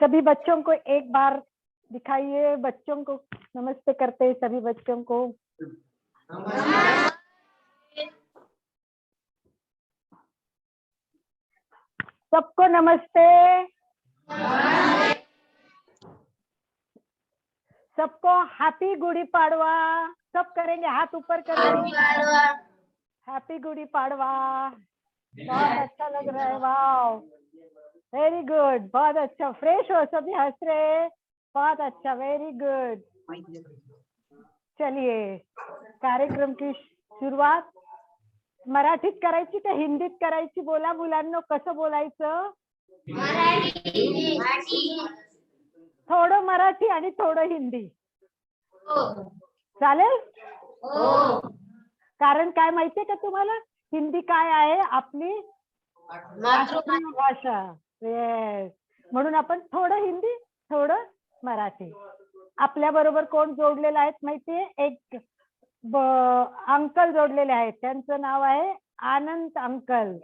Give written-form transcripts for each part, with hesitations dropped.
सभी बच्चों को एक बार दिखाइए, बच्चों को नमस्ते करते हैं सभी बच्चों को। सबको नमस्ते। सबको हैप्पी गुड़ी पाड़वा। सब करेंगे, हाथ ऊपर करेंगे। हैप्पी गुड़ी पाड़वा। बहुत अच्छा लग रहा है, वाओ वेरी गुड, बहुत अच्छा, फ्रेश हो, सभी हंस रहे, बहुत अच्छा, वेरी गुड। चलिए कार्यक्रम की सुरुवात मराठीत करायची का हिंदीत करायची? बोला मुलांनो, कसं बोलायचं? थोडं मराठी आणि थोडं हिंदी चालेल? कारण काय माहितीये का तुम्हाला, हिंदी काय आहे? आपली राष्ट्रीय भाषा. येस, म्हणून आपण थोडं हिंदी थोडं मराठी. आपल्या बरोबर कोण जोडलेलं आहेत माहितीये? एक अंकल जोडलेले आहेत, त्यांचं नाव आहे आनंद अंकल.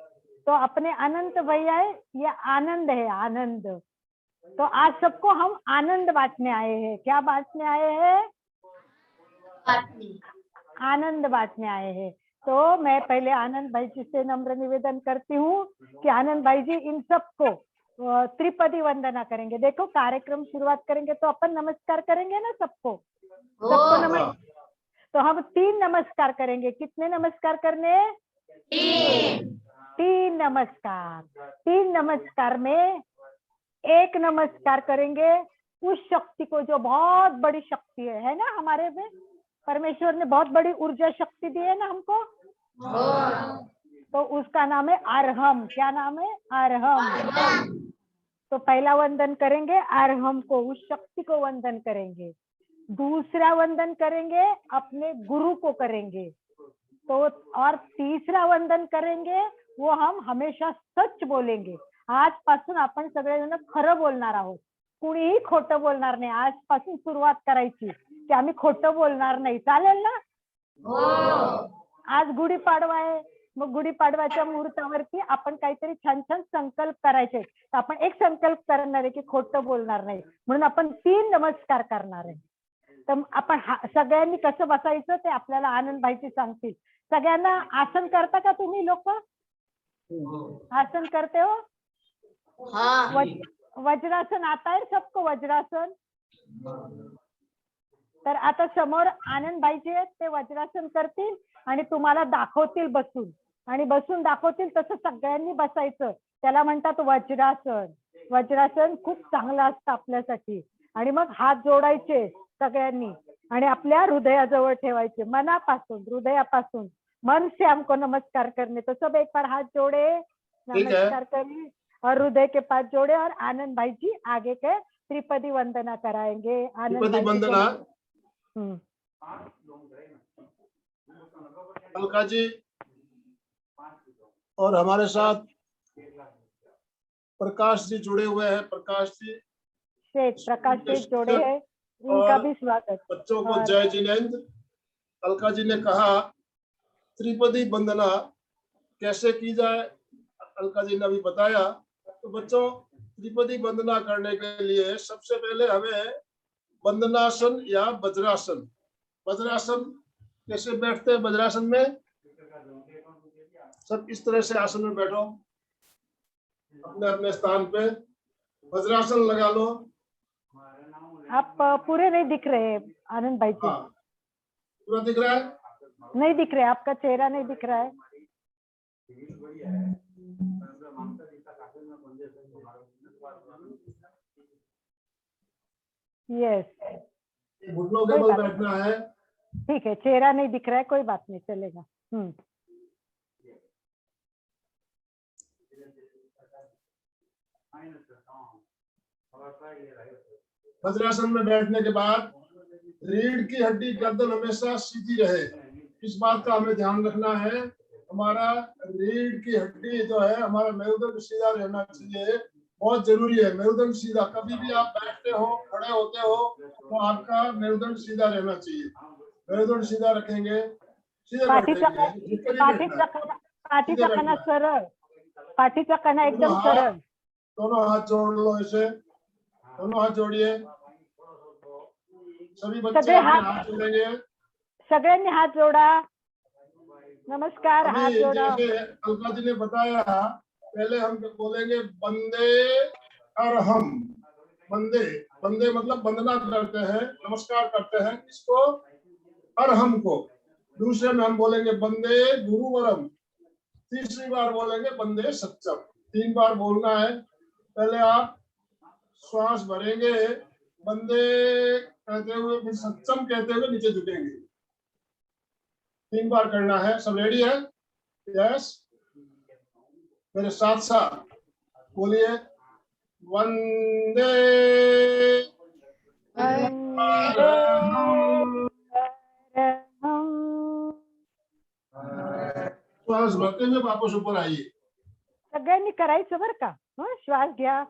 तो अपने अनंत भैया है, ये आनंद है, आनंद. तो आज सबको हम आनंद बांटने आए हैं. क्या बांटने आए हैं? आनंद बांटने आए हैं. तो मैं पहले आनंद भाई जी से नम्र निवेदन करती हूँ कि आनंद भाई जी इन सबको त्रिपदी वंदना करेंगे. देखो कार्यक्रम शुरुआत करेंगे तो अपन नमस्कार करेंगे ना सबको. सबको नमस्कार. तो हम 3 नमस्कार करेंगे. कितने नमस्कार करने? 3 नमस्कार. 3 नमस्कार में एक नमस्कार करेंगे उस शक्ति को जो बहुत बड़ी शक्ति है ना हमारे में. परमेश्वर ने बहुत बड़ी ऊर्जा शक्ति दी है ना हमको. तो उसका नाम है अरहम. क्या नाम है? अरहम. तो पहला वंदन करेंगे अरहम को, उस शक्ति को वंदन करेंगे. दूसरा वंदन करेंगे अपने गुरु को करेंगे. तो और तीसरा वंदन करेंगे वो हम हमेशा सच बोलेंगे. आजपासून आपण सगळेजण खरं बोलणार आहोत. कुणीही खोटं बोलणार नाही. आजपासून सुरुवात करायची की आम्ही खोटं बोलणार नाही. चालेल ना? आज गुढीपाडवा आहे, मग गुढीपाडव्याच्या मुहूर्तावरती आपण काहीतरी छान छान संकल्प करायचे. तर आपण एक संकल्प करणार आहे की खोटं बोलणार नाही, म्हणून आपण 3 नमस्कार करणार आहे. तर आपण सगळ्यांनी कसं बसायचं ते आपल्याला आनंद भाईजी सांगतील. सगळ्यांना आसन करता का तुम्ही लोक? आसन करते हो? वज्रासन आता है सबको? वज्रासन. तर आता समोर आनंद भाईजी आहेत, ते वज्रासन करतील आणि तुम्हाला दाखवतील बसून, आणि बसून दाखवतील तसं सगळ्यांनी बसायचं. त्याला म्हणतात वज्रासन. वज्रासन खूप चांगलं असतं आपल्यासाठी. आणि मग हात जोडायचे सगळ्यांनी आणि आपल्या हृदयाजवळ ठेवायचे, मनापासून, हृदयापासून. मन से हमको नमस्कार करने. तो सब एक बार हाथ जोड़े, नमस्कार करिए और हृदय के पास जोड़े, और आनंद भाई जी आगे के त्रिपदी वंदना कराएंगे. आनंद भाई वंदना. अलका जी और हमारे साथ प्रकाश जी जुड़े हुए हैं. प्रकाश जी, प्रकाश जी जुड़े हैं, उनका भी स्वागत. बच्चों को जय जिनेंद्र. अलका जी ने कहा त्रिपदी वंदना कैसे की जाए, अलका जी ने अभी बताया. तो बच्चों, त्रिपदी वंदना करने के लिए सबसे पहले हमें वंदनासन या वज्रासन. वज्रासन कैसे बैठते हैं? वज्रासन में सब इस तरह से आसन में बैठो, अपने अपने स्थान पे वज्रासन लगा लो. आप पूरे नहीं दिख रहे आनंद भाई जी. पूरा दिख रहा है? नहीं दिख रहे, आपका चेहरा नहीं दिख रहा है. यस, घुटनों के बल बैठना है. ठीक है, चेहरा नहीं दिख रहा है, कोई बात नहीं, चलेगा. वज्रासन में बैठने के बाद रीढ़ की हड्डी, गर्दन हमेशा सीधी रहे. इस बात का हमें ध्यान रखना है. हमारा रीढ़ की हड्डी जो है, हमारा मेरुदंड सीधा रहना चाहिए, बहुत जरूरी है. मेरुदंड सीधा, कभी भी आप बैठते हो, खड़े होते हो, तो आपका मेरुदंड सीधा रहना चाहिए. मेरुदंड सीधा रखेंगे, सीधे बैठेंगे. पाठीचा कणा सरळ, पाठीचा कणा एकदम सरळ. दोनों हाथ जोड़ लो ऐसे. दोनों हाथ जोड़िए, सभी बच्चे सगळे अपने हात हाथ जोड़ेंगे। सगळ्यांनी हात जोडा, नमस्कार, हात अभी जोडा। जैसे अलका जी ने बताया, पहले हम बोलेंगे बंदे अरहम। बंदे, बंदे मतलब वंदना करते हैं, नमस्कार करते हैं, किसको? अरहम को। दूसरे में हम बोलेंगे बंदे गुरुवरम। तीसरी बार बोलेंगे बंदे सच्चम। 3 बार बोलना है। पहले आप श्वास भरेंगे, बंदे कहते हुए, फिर सच्चम कहते हुए नीचे झुकेंगे। 3 बार करना है। सब रेडी है? यस, मेरे साथ साथ बोलिए, वंदे श्वास भरते हुए वापस ऊपर आइए। सगळ्यांनी करायचं बरं का। श्वास घ्या।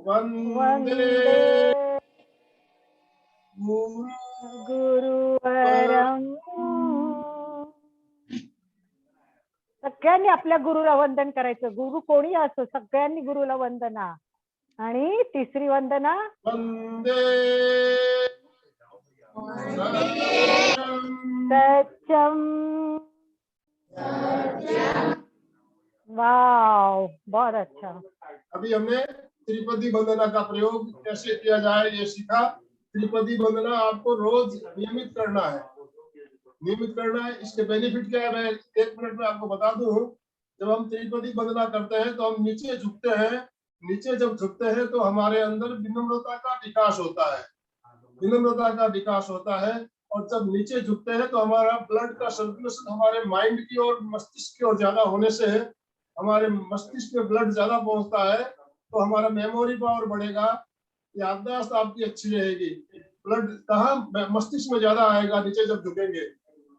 वंदे गुरुवरम। सगळ्यांनी आपल्या गुरुला वंदन करायचं। गुरु कोणी असो, सगळ्यांनी गुरुला वंदना। आणि तिसरी वंदना, वंदे सच्चम। वाव, बहुत अच्छा। अभी हमने त्रिपदी वंदना का प्रयोग कैसे किया जाए ये सीखा। त्रिपदी वंदना आपको रोज नियमित करना है, नियमित करना है। इसके बेनिफिट क्या है, मैं 1 मिनट में आपको बता दूं। जब हम त्रिपदी वंदना करते हैं तो हम नीचे झुकते हैं। नीचे जब झुकते हैं तो हमारे अंदर विनम्रता का विकास होता है, विनम्रता का विकास होता है। और जब नीचे झुकते हैं तो हमारा ब्लड का सर्कुलेशन हमारे माइंड की और मस्तिष्क की ओर ज्यादा होने से हमारे मस्तिष्क में ब्लड ज्यादा पहुंचता है, तो हमारा मेमोरी पावर बढ़ेगा, याददाश्त आपकी अच्छी रहेगी। ब्लड कहाँ? मस्तिष्क में ज्यादा आएगा नीचे जब झुकेंगे,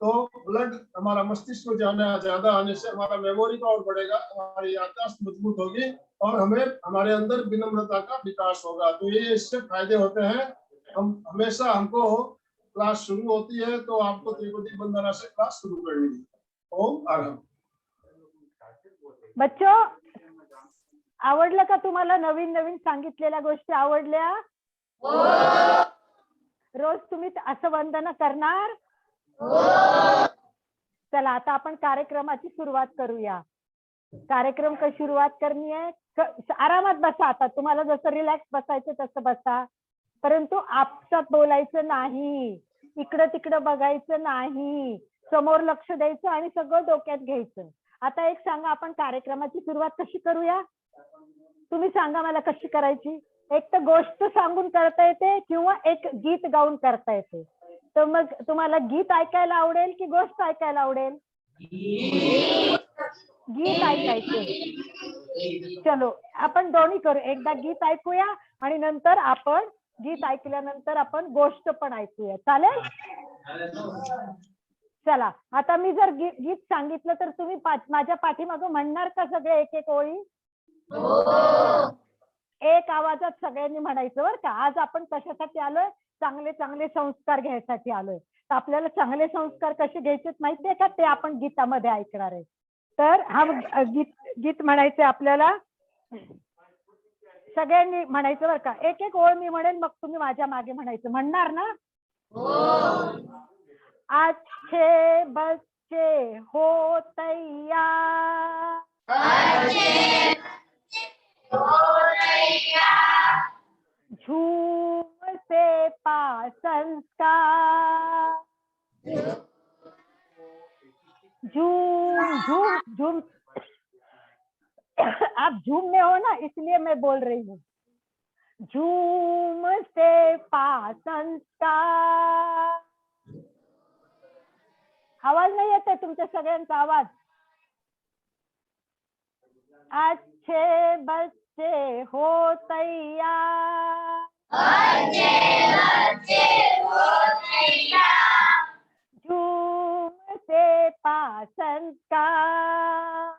तो ब्लड हमारा मस्तिष्क में ज्यादा आने से हमारा मेमोरी पावर बढ़ेगा, हमारी याददाश्त मजबूत होगी और हमें हमारे अंदर विनम्रता का विकास होगा। तो ये इससे फायदे होते हैं। हम हमेशा, हमको क्लास शुरू होती है तो आपको त्रिपदी वंदना से क्लास शुरू करनी है। ओम आरंभ। बच्चो, आवडलं का तुम्हाला? नवीन नवीन सांगितलेल्या गोष्टी आवडल्या? रोज तुम्ही असं वंदना करणार? चला, आता आपण कार्यक्रमाची सुरुवात करूया। कार्यक्रम का सुरुवात करनी है। आरामात बसा। आता तुम्हाला जसं रिलॅक्स बसायचं तसं बसा, परंतु आपसात बोलायचं नाही, इकडं तिकडं बघायचं नाही, समोर लक्ष द्यायचं आणि सगळं डोक्यात घ्यायचं। आता एक सांगा, आपण कार्यक्रमाची सुरुवात कशी करूया? तुम्ही सांगा मला कशी करायची। एक तर गोष्ट सांगून करता येते किंवा एक गीत गाऊन करता येते। तर मग तुम्हाला गीत ऐकायला आवडेल की गोष्ट ऐकायला आवडेल? गीत ऐकायचे। चलो, आपण दोन्ही करू। एकदा गीत ऐकूया आणि नंतर आपण गीत ऐकल्यानंतर आपण गोष्ट पण ऐकूया। चालेल? चला, आता मी जर गीत सांगितलं तर तुम्ही माझ्या पाठीमागं म्हणणार का सगळे एक एक ओळी? एक आवाजात सगळ्यांनी म्हणायचं बरं का। आज आपण कशासाठी आलोय? चांगले चांगले संस्कार घ्यायसाठी आलोय। तर आपल्याला चांगले संस्कार कसे घ्यायचे माहितीये का? ते आपण गीतामध्ये ऐकणार आहे। तर हा गीत म्हणायचंय आपल्याला। सगळ्यांनी म्हणायचं बरं का। एक एक ओळ मी म्हणेन, मग तुम्ही माझ्या मागे म्हणायचं। म्हणणार ना? अच्छे बच्चे हो तैयार, झूम से पा संस्कार, झूम झूम झूम। आप झूम में हो ना, इसलिए मैं बोल रही हूँ। झूम से पा संस्कार। आवाज नाही येत आहे तुमच्या सगळ्यांचा आवाज। अच्छे बच्चे हो तैयार, झूम से पा संस्कार,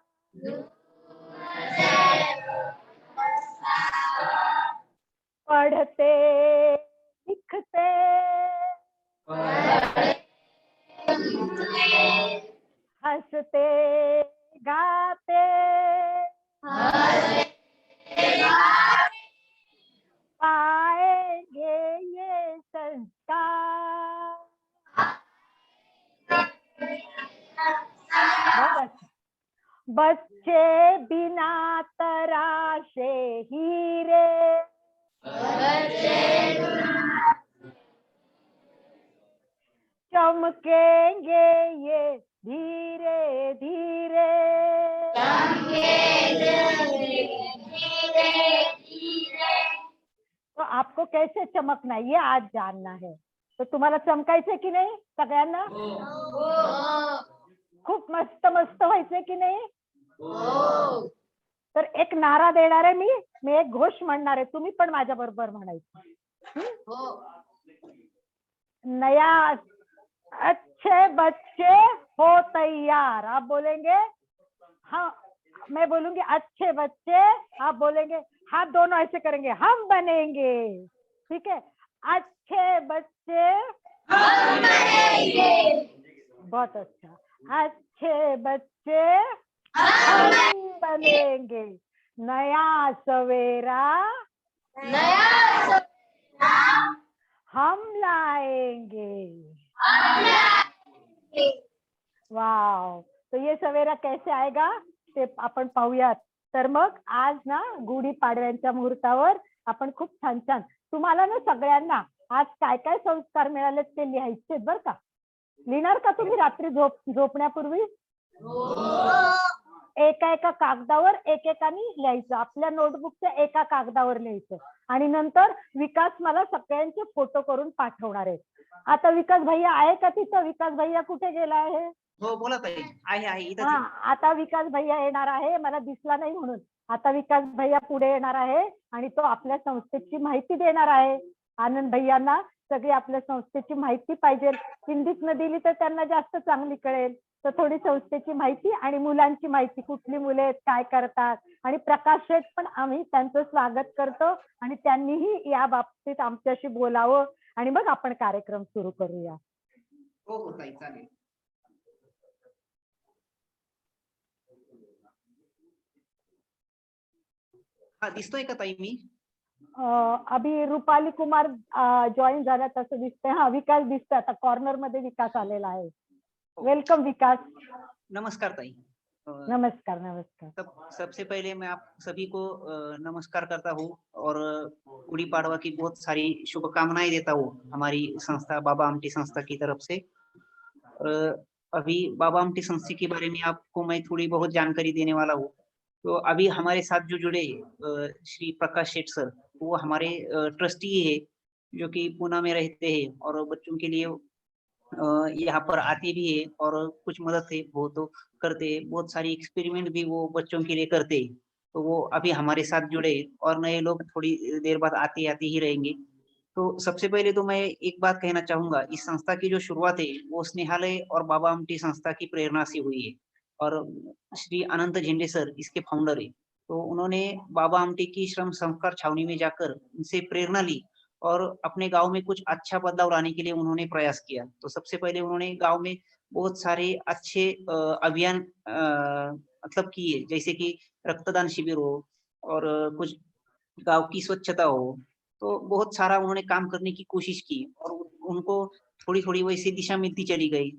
पढ़ते लिखते हंसते गाते बच्चे बिना तराशे हीरे, चमकेंगे ये धीरे धीरे, तो आपको कैसे चमकना है ये आज जानना है. तो तुम्हाला चमकायचंय की नाही सगळ्यांना? खूप मस्त मस्त व्हायचंय की नाही? तर एक नारा देणार आहे मी एक घोष म्हणणार आहे, तुम्ही पण माझ्या बरोबर म्हणायचं. नया अच्छे बच्चे हो तैयार, आप बोलेंगे. हाँ, मैं बोलूंगी अच्छे बच्चे, आप बोलेंगे, हाथ दोनों ऐसे करेंगे, हम बनेंगे. ठीक है, अच्छे बच्चे हम बनेंगे. बहुत अच्छा. अच्छे बच्चे हम बनेंगे. नया सवेरा हम लाएंगे. वाव. तो ये सवेरा कैसे आएगा ते आपण पाहूयात. तर मग आज ना गुढीपाडव्याच्या मुहूर्तावर आपण खूप छान छान, तुम्हाला ना सगळ्यांना आज काय काय संस्कार मिळाले ते लिहायचे बरं का. लिहिणार का तुम्ही रात्री झोपण्यापूर्वी? एका एका कागदावर एकेकानी लिहायचं, आपल्या नोटबुकच्या एका कागदावर लिहायचं आणि नंतर विकास मला सगळ्यांचे फोटो करून पाठवणार आहे. आता विकास भैया आहे का तिथं? विकास भैया कुठे गेला आहे? हो बोला ताई. आहे इथं. हा, आता विकास भैया येणार आहे, मला दिसला नाही म्हणून. आता विकास भैया पुढे येणार आहे आणि तो आपल्या संस्थेची माहिती देणार आहे. आनंद भैयांना सगळी आपल्या संस्थेची माहिती पाहिजे, हिंदीत न दिली तर त्यांना जास्त चांगली कळेल. तर थोडी संस्थेची माहिती आणि मुलांची माहिती, कुठली मुले आहेत, काय करतात. आणि प्रकाश शेठ पण आम्ही त्यांचं स्वागत करतो आणि त्यांनीही या बाबतीत आमच्याशी बोलावं आणि मग आपण कार्यक्रम सुरू करूया. हो ताई चालेल. हा दिसतोय का ताई मी? अभी रुपाली कुमार जॉईन झाला तसं दिसतंय. हा, विकास दिसतोय आता कॉर्नर मध्ये विकास आलेला आहे. वेलकम विकास. नमस्कार ताई. नमस्कार नमस्कार. सबसे पहले मैं आप सभी को नमस्कार करता हूँ और गुड़ी पाड़वा की बहुत सारी शुभकामनाएं देता हूँ हमारी संस्था बाबा आमटी संस्था की तरफ से. अभी बाबा आमटी संस्था के बारे में आपको मैं थोड़ी बहुत जानकारी देने वाला हूँ. तो अभी हमारे साथ जो जुड़े श्री प्रकाश शेठ सर, वो हमारे ट्रस्टी है जो कि पुणे में रहते हैं और बच्चों के लिए यहाँ पर आते भी है और कुछ मदद है वो तो करते हैं. बहुत सारी एक्सपेरिमेंट भी वो बच्चों के लिए करते हैं. तो वो अभी हमारे साथ जुड़े और नए लोग थोड़ी देर बाद आते ही रहेंगे. तो सबसे पहले तो मैं एक बात कहना चाहूंगा, इस संस्था की जो शुरुआत है वो स्नेहालय और बाबा आमटी संस्था की प्रेरणा से हुई है और श्री अनंत झेंडे सर इसके फाउंडर है. तो उन्होंने बाबा आमटी की श्रम संस्कार छावनी में जाकर उनसे प्रेरणा ली और अपने गांव में कुछ अच्छा बदलाव लाने के लिए उन्होंने प्रयास किया. तो सबसे पहले उन्होंने गांव में बहुत सारे अच्छे अभियान मतलब किए, जैसे कि रक्तदान शिविर हो और कुछ गांव की स्वच्छता हो. तो बहुत सारा उन्होंने काम करने की कोशिश की और उनको थोड़ी थोड़ी वैसी दिशा मिलती चली गई.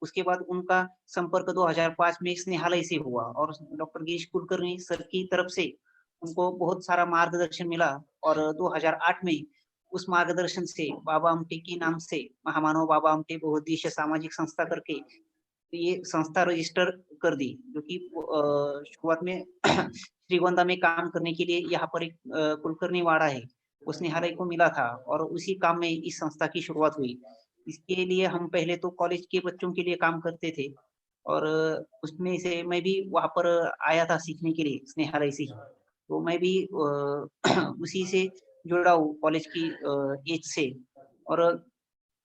उसके बाद उनका संपर्क 2005 में स्नेहालय से हुआ और डॉक्टर गिरीश कुलकर्णी सर की तरफ से उनको बहुत सारा मार्गदर्शन मिला और 2008 में उस मार्गदर्शन से बाबा आमटे के नाम से महामानव बाबा आमटे बहुउद्देश्य सामाजिक संस्था करके ये संस्था रजिस्टर कर दी, जो कि शुरुआत में श्रीगोंदा में काम करने के लिए यहाँ पर एक कुलकर्णी वाड़ा है, उसने हर एक को मिला था और उसी काम में इस संस्था की शुरुआत हुई. इसके लिए हम पहले तो कॉलेज के बच्चों के लिए काम करते थे और उसमें से मैं भी वहाँ पर आया था सीखने के लिए स्नेहालय से ही. तो मैं भी उसी से जुड़ा हूँ कॉलेज की एज से. और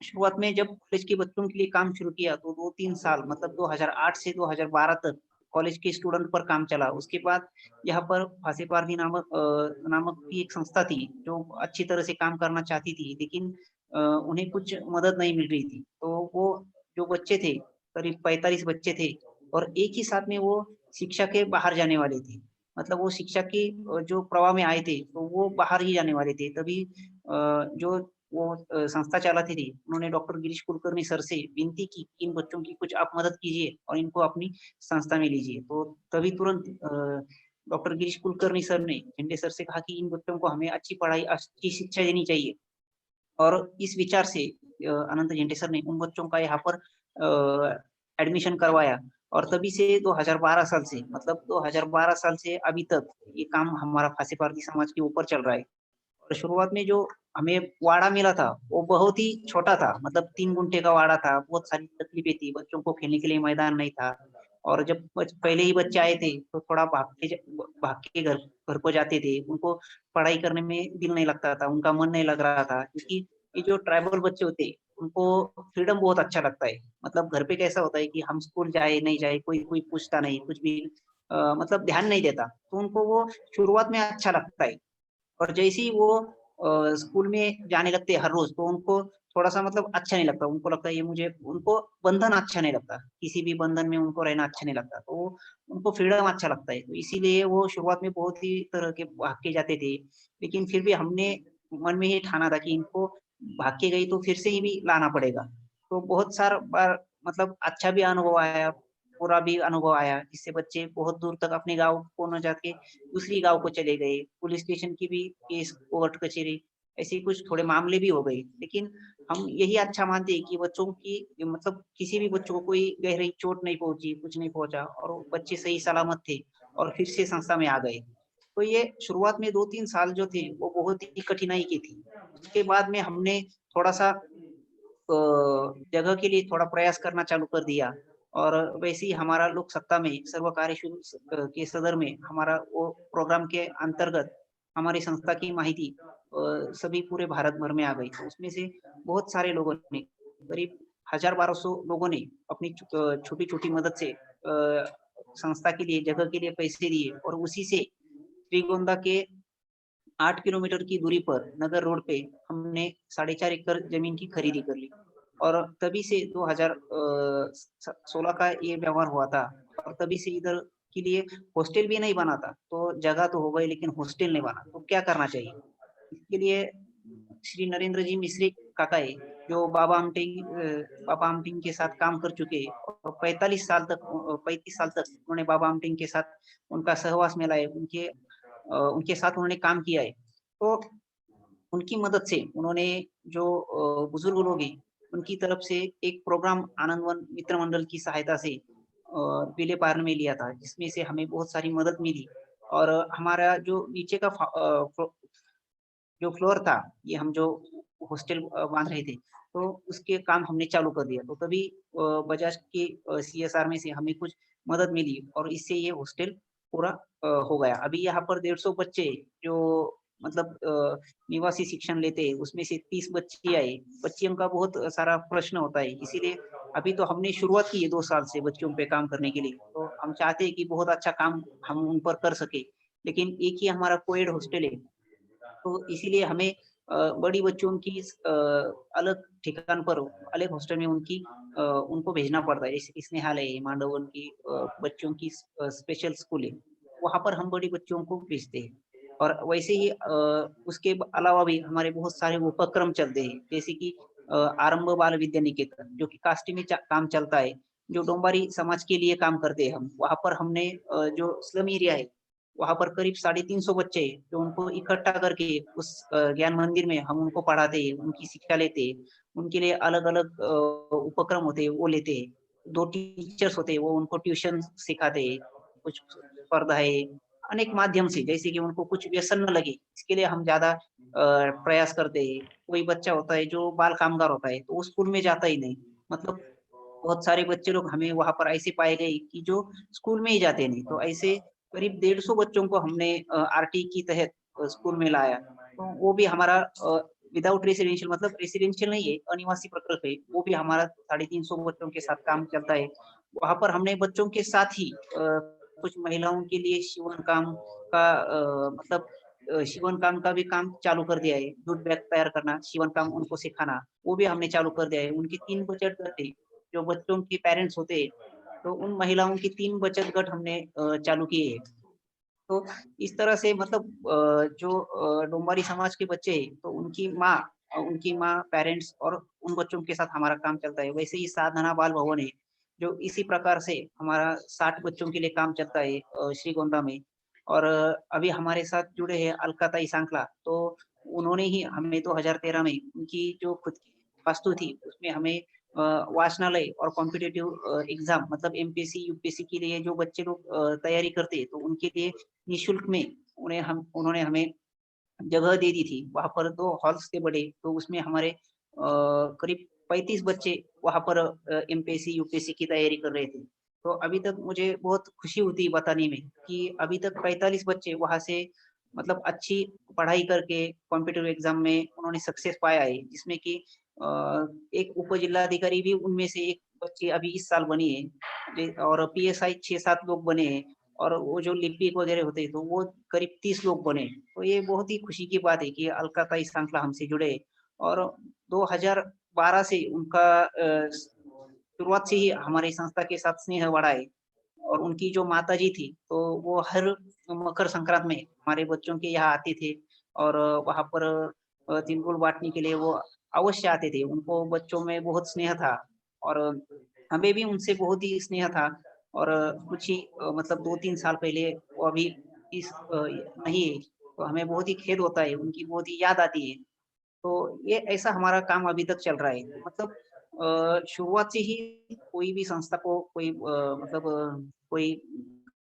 शुरुआत में जब कॉलेज के बच्चों के लिए काम शुरू किया तो 2-3 साल मतलब 2008 से 2012 तक कॉलेज के स्टूडेंट पर काम चला. उसके बाद यहाँ पर फांसी पारधी नामक की एक संस्था थी जो अच्छी तरह से काम करना चाहती थी, लेकिन उन्हें कुछ मदद नहीं मिल रही थी. तो वो जो बच्चे थे करीब 45 बच्चे थे और एक ही साथ में वो शिक्षा के बाहर जाने वाले थे. मतलब वो शिक्षा के जो प्रवाह में आए थे तो वो बाहर ही जाने वाले थे. तभी जो वो संस्था चलाती थी, उन्होंने डॉक्टर गिरीश कुलकर्णी सर से विनती की कि इन बच्चों की कुछ आप मदद कीजिए और इनको अपनी संस्था में लीजिए। तो तभी तुरंत डॉक्टर गिरीश कुलकर्णी सर ने झंडे सर से कहा कि इन बच्चों को हमें अच्छी पढ़ाई, अच्छी शिक्षा देनी चाहिए। और इस विचार से अनंत झंडे सर ने उन बच्चों का यहाँ पर एडमिशन करवाया और तभी से 2012 साल से, मतलब 2012 साल से अभी तक ये काम हमारा फांसी पारधी समाज के ऊपर चल रहा है। और शुरुआत में जो हमें वाड़ा मिला था, वो बहुत ही छोटा था, मतलब 3 गुंठे का वाड़ा था, बहुत सारी तकलीफें थी, बच्चों को खेलने के लिए मैदान नहीं था। और जब पहले ही बच्चे आए थे, तो थोड़ा भाग के घर को जाते थे, उनको पढ़ाई करने में दिल नहीं लगता था, उनका मन नहीं लग रहा था, क्योंकि ये जो ट्राइबल बच्चे होते हैं, उनको फ्रीडम बहुत अच्छा लगता है। मतलब घर पे कैसा होता है कि हम स्कूल जाए नहीं जाए, कोई कोई पूछता नहीं, कुछ भी मतलब ध्यान नहीं देता, तो उनको वो शुरुआत में अच्छा लगता है। और जैसे ही वो स्कूल में जाने लगते हैं हर रोज, तो उनको थोड़ा-सा मतलब अच्छा नहीं लगता। उनको लगता है ये मुझे, उनको बंधन अच्छा नहीं लगता। किसी भी बंधन में उनको रहना अच्छा नहीं लगता। तो उनको फ्रीडम अच्छा लगता है। तो इसीलिए वो शुरुआत में बहुत ही तरह के भाग के जाते थे। लेकिन फिर भी हमने मन में ये ठाना था कि इनको भाग के गई तो फिर से ही भी लाना पड़ेगा। तो बहुत सारा बार मतलब अच्छा भी अनुभव आया, बुरा भी अनुभव आया। इससे बच्चे बहुत दूर तक अपने गाँव को ना जाके दूसरी गाँव को चले गए, पुलिस स्टेशन की भी केस, कोर्ट कचहरी, ऐसे कुछ थोड़े मामले भी हो गए। लेकिन हम यही अच्छा मानते हैं कि बच्चों की, मतलब किसी भी बच्चों को कोई गहरी चोट नहीं पहुँची, कुछ नहीं पहुँचा और वो बच्चे सही सलामत थे और फिर से संस्था में आ गए। तो ये शुरुआत में 2-3 साल जो थे, वो बहुत ही कठिनाई की थी। उसके बाद में हमने थोड़ा-सा जगह के लिए थोड़ा प्रयास करना चालू कर दिया और वैसे ही हमारा लोक सत्ता में सर्व कार्य शुरू के सदर में हमारा वो प्रोग्राम के अंतर्गत हमारी संस्था की माहिती सभी पूरे भारत भर में आ गई। तो उसमें से बहुत सारे लोगों ने, करीब 1000-1200 लोगों ने अपनी छोटी-छोटी मदद से संस्था के लिए, जगह के लिए पैसे दिए और उसी से श्रीगोंदा के 8 किलोमीटर की दूरी पर नगर रोड पे हमने 4.5 एकड़ जमीन की खरीदी कर ली और तभी से 2016 का ये व्यवहार हुआ था और तभी से इधर के लिए हॉस्टल भी नहीं बना था। तो जगह तो हो गई लेकिन हॉस्टल नहीं बना, तो क्या करना चाहिए? इसके लिए श्री नरेंद्र जी मिश्री काका है, जो बाबा आमटिंग के साथ काम कर चुके हैं और 35 साल तक उन्होंने बाबा आमटिंग के साथ उनका सहवास मिला है। उनके साथ उन्होंने काम किया है। तो उनकी मदद से उन्होंने जो बुजुर्ग लोग हैं, उनकी तरफ से एक प्रोग्राम आनंदवन मित्र मंडल की सहायता से पीले पार में लिया था, जिसमें से हमें बहुत सारी मदद मिली और हमारा जो नीचे का जो फ्लोर था, ये हम जो हॉस्टल बाँध रहे थे, तो उसके काम हमने चालू कर दिया। तो तभी बजाज के सीएसआर में से हमें कुछ मदद मिली और इससे ये हॉस्टल पूरा हो गया। अभी यहाँ पर 150 बच्चे जो मतलब निवासी शिक्षण लेते हैं, उसमें से 30 बच्चे आए। बच्चियों का बहुत सारा प्रश्न होता है, इसीलिए अभी तो हमने शुरुआत की है 2 साल से बच्चों पे काम करने के लिए। तो हम चाहते हैं कि बहुत अच्छा काम हम उन पर कर सकें। लेकिन एक ही हमारा कोएड हॉस्टल है, तो इसीलिए हमें बड़ी बच्चों की अलग ठिकान पर, अलग हॉस्टल में उनको भेजना पड़ता है। जैसे कि स्नेहालय है, मांडवन की बच्चों की स्पेशल स्कूल है, वहाँ पर हम बड़ी बच्चों को भेजते हैं। और वैसे ही उसके अलावा भी हमारे बहुत सारे उपक्रम चलते हैं, जैसे कि आरंभ बाल विद्या निकेतन, जो कि काष्टी में काम चलता है, जो डोंबारी समाज के लिए काम करते हैं हम। वहाँ पर हमने जो स्लम एरिया है, वहाँ पर करीब 350 बच्चे हैं, जो उनको इकट्ठा करके उस ज्ञान मंदिर में हम उनको पढ़ाते हैं, उनकी शिक्षा लेते हैं। उनके लिए अलग-अलग उपक्रम होते हैं, वो लेते हैं। 2 टीचर्स होते हैं, वो उनको ट्यूशन सिखाते हैं, कुछ स्पर्धाएँ, अनेक माध्यम से, जैसे कि उनको कुछ व्यसन ना लगे, इसके लिए हम ज़्यादा प्रयास करते हैं। कोई बच्चा होता है जो बाल कामगार होता है, तो वो स्कूल में जाता ही नहीं। मतलब बहुत सारे बच्चे लोग हमें वहाँ पर ऐसे पाए गए कि जो स्कूल में ही जाते नहीं। तो ऐसे करीब 150 बच्चों को हमने आरटी के तहत स्कूल में लाया। तो वो भी हमारा विदाउट रेसिडेंशियल, मतलब रेसिडेंशियल नहीं है, अनिवासी प्रकल्प है। वो भी हमारा 350 बच्चों के साथ काम चलता है। वहाँ पर हमने बच्चों के साथ ही कुछ महिलाओं के लिए शिवन काम का मतलब शिवन काम का भी काम चालू कर दिया है। जूट बैग तैयार करना, शिवन काम उनको सिखाना, वो भी हमने चालू कर दिया है। उनके 3 बचत गट है, जो बच्चों के पेरेंट्स होते हैं, तो उन महिलाओं की 3 बचत गट हमने चालू किए हैं। तो इस तरह से मतलब जो डोंबारी समाज के बच्चे हैं, तो उनकी माँ उनकी माँ, पेरेंट्स और उन बच्चों के साथ हमारा काम चलता है। वैसे ही साधना बाल भवन है, जो इसी प्रकार से हमारा 60 बच्चों के लिए काम चलता है श्रीगोंदा में। और अभी हमारे साथ जुड़े हैं अलकाताई सांकला, तो उन्होंने ही हमें 2013 में उनकी जो खुद की वास्तु थी, उसमें हमें वाचनालय और कॉम्पिटिटिव एग्ज़ाम मतलब एमपीएससी, यूपीएससी के लिए जो बच्चे लोग तैयारी करते हैं, तो उनके लिए निःशुल्क में उन्होंने हमें जगह दे दी थी। वहाँ पर 2 हॉल्स थे बड़े, तो उसमें हमारे करीब 35 बच्चे वहाँ पर एमपीएससी, यूपीएससी की तैयारी कर रहे थे। तो अभी तक मुझे बहुत खुशी होती है बताने में कि अभी तक 45 बच्चे वहाँ से मतलब अच्छी पढ़ाई करके कॉम्पिटिटिव एग्ज़ाम में उन्होंने सक्सेस पाया है। जिसमें कि एक उप-जिलाधिकारी भी उनमें से एक बच्ची अभी इस साल बनी है। और पीएसआई 6-7 लोग बने हैं और वो जो लिपिक वगैरह होते हैं, तो वो करीब 30 लोग बने। तो ये बहुत ही खुशी की बात है कि अलकाताई सांकला हमसे जुड़े और 2012 से उनका शुरुआत से ही हमारी संस्था के साथ स्नेह बढ़ा है। और उनकी जो माताजी थी, तो वो हर मकर संक्रांत में हमारे बच्चों के यहाँ आते थे और वहाँ पर तिलगुल बाँटने के लिए वो अवश्य आते थे। उनको बच्चों में बहुत स्नेह था और हमें भी उनसे बहुत ही स्नेह था। और कुछ ही मतलब 2-3 साल पहले वो अभी नहीं है, तो हमें बहुत ही खेद होता है, उनकी बहुत ही याद आती है। तो ये ऐसा हमारा काम अभी तक चल रहा है। मतलब शुरुआत से ही कोई भी संस्था को कोई मतलब कोई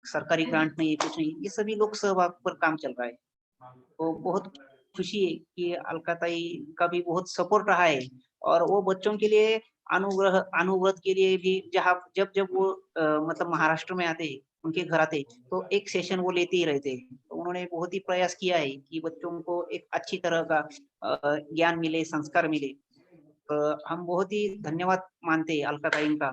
सरकारी ग्रांट नहीं है, कुछ नहीं, ये सभी लोग सहभाग पर काम चल रहा है। तो बहुत खुशी है कि अलकाताई का भी बहुत सपोर्ट रहा है और वो बच्चों के लिए अनुव्रत के लिए भी जहाँ जब वो मतलब महाराष्ट्र में आते, उनके घर आते, तो एक सेशन वो लेते ही रहते। तो उन्होंने बहुत ही प्रयास किया है कि बच्चों को एक अच्छी तरह का ज्ञान मिले, संस्कार मिले। हम बहुत ही धन्यवाद मानते हैं अलकाताई का।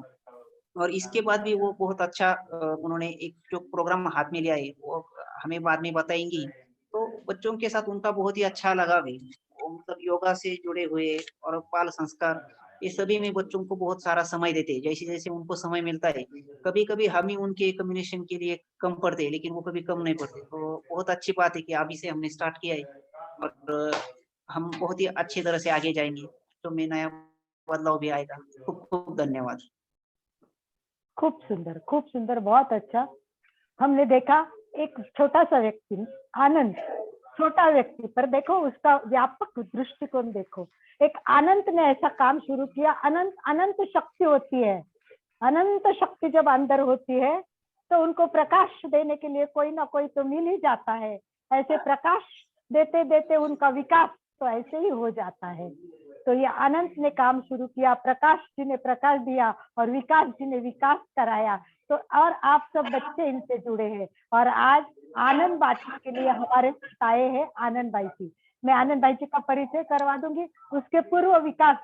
और इसके बाद भी वो बहुत अच्छा उन्होंने एक जो प्रोग्राम हाथ में लिया है, वो हमें बाद में बताएँगी। तो बच्चों के साथ उनका बहुत ही अच्छा लगाव है। वो मतलब योगा से जुड़े हुए और बाल संस्कार, ये सभी में बच्चों को बहुत सारा समय देते हैं। जैसे-जैसे उनको समय मिलता है, कभी-कभी हम ही उनके कम्युनिकेशन के लिए कम पड़ते हैं, लेकिन वो कभी कम नहीं पड़ते। तो बहुत अच्छी बात है कि अभी से हमने स्टार्ट किया है और हम बहुत ही अच्छी तरह से आगे जाएँगे। तो में नया बदलाव भी आएगा। खूब-खूब धन्यवाद। खूब सुंदर, बहुत अच्छा। हमने देखा एक छोटा-सा व्यक्ति, आनंद, छोटा व्यक्ति, पर देखो उसका व्यापक दृष्टिकोण देखो। एक अनंत ने ऐसा काम शुरू किया। अनंत अनंत शक्ति होती है। अनंत शक्ति जब अंदर होती है, तो उनको प्रकाश देने के लिए कोई ना कोई तो मिल ही जाता है। ऐसे प्रकाश देते-देते उनका विकास तो ऐसे ही हो जाता है। तो ये अनंत ने काम शुरू किया, प्रकाश जी ने प्रकाश दिया और विकास जी ने विकास कराया। तो और आप सब बच्चे इनसे जुड़े हैं और आज आनंद बांटने के लिए हमारे साथ आए हैं आनंद भाई जी। मैं आनंद भाई जी का परिचय करवा दूंगी। उसके पूर्व विकास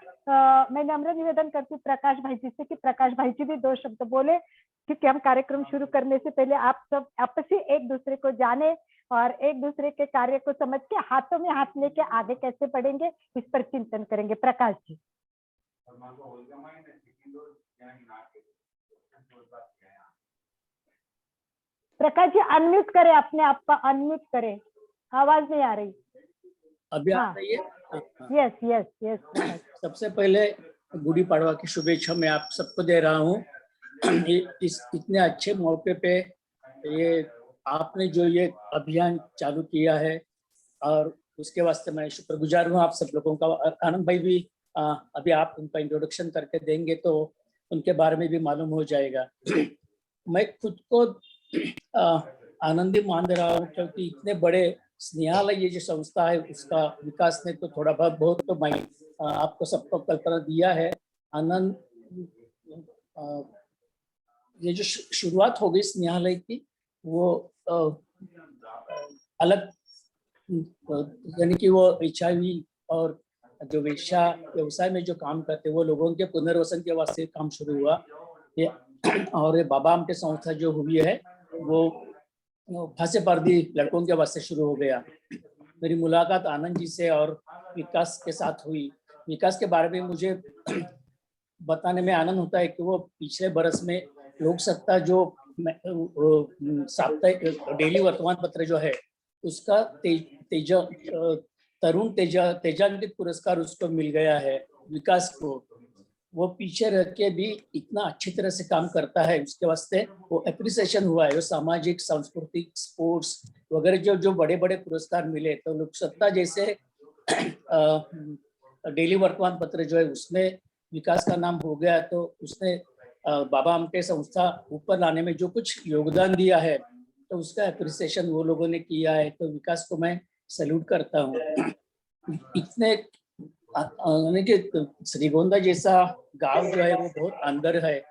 मैं नम्र निवेदन करती हूँ प्रकाश भाई जी से कि प्रकाश भाई जी भी 2 शब्द बोले, क्योंकि हम कार्यक्रम शुरू करने से पहले आप सब आपसी एक दूसरे को जाने और एक दूसरे के कार्य को समझ के हाथों में हाथ लेके आगे कैसे बढ़ेंगे, इस पर चिंतन करेंगे। प्रकाश जी। प्रकाश जी अनम्यूट करें, अपने आप का अनम्यूट करें, आवाज नहीं आ रही। अभी आ हाँ, रही है? Yes yes yes. सबसे पहले गुड़ी पड़वा की शुभेच्छा मैं आप सबको दे रहा हूँ। इस इतने अच्छे मौके पे ये आपने जो ये अभियान चालू किया है और उसके वास्ते मैं शुक्रगुजार हूँ आप सब लोगों का। आनंद भाई भी अभी आप उनका इंट्रोडक्शन करके देंगे तो उनके बारे में भी मालूम हो जाएगा। मैं खुद को आनंदी मान रहा हूँ क्योंकि इतने बड़े स्नेहालय ये जो संस्था है उसका विकास ने तो थोड़ा बहुत तो मैं आपको सबको कल्पना दिया है। आनंद ये जो शुरुआत हो गई स्नेहालय की वो अलग यानी कि वो HIV और जो वेश्या व्यवसाय में जो काम करते वो लोगों के पुनर्वसन के वास्ते काम शुरू हुआ ये। और ये बाबा आमटे संस्था जो हुई है वो फांसे पर्दी लड़कों के वास्ते शुरू हो गया। मेरी मुलाकात आनंद जी से और विकास के साथ हुई। विकास के बारे में मुझे बताने में आनंद होता है कि वो पिछले बरस में लोक सत्ता जो साप्ताहिक डेली वर्तमान पत्र जो है उसका तरुण तेजान्वित पुरस्कार उसको मिल गया है, विकास को। वो पीछे रह के भी इतना अच्छी तरह से काम करता है, उसके वास्ते वो एप्रिसिएशन हुआ है। वो सामाजिक, सांस्कृतिक, स्पोर्ट्स वगैरह जो जो बड़े बड़े पुरस्कार मिले, तो लोकसत्ता जैसे डेली वर्तमान पत्र जो है उसमें विकास का नाम हो गया, तो उसने बाबा आमटे संस्था ऊपर लाने में जो कुछ योगदान दिया है, तो उसका एप्रिसिएशन वो लोगों ने किया है। तो विकास को मैं सैल्यूट करता हूँ। इतने श्रीगोंदा जैसा गांव जो है वो बहुत अंदर है,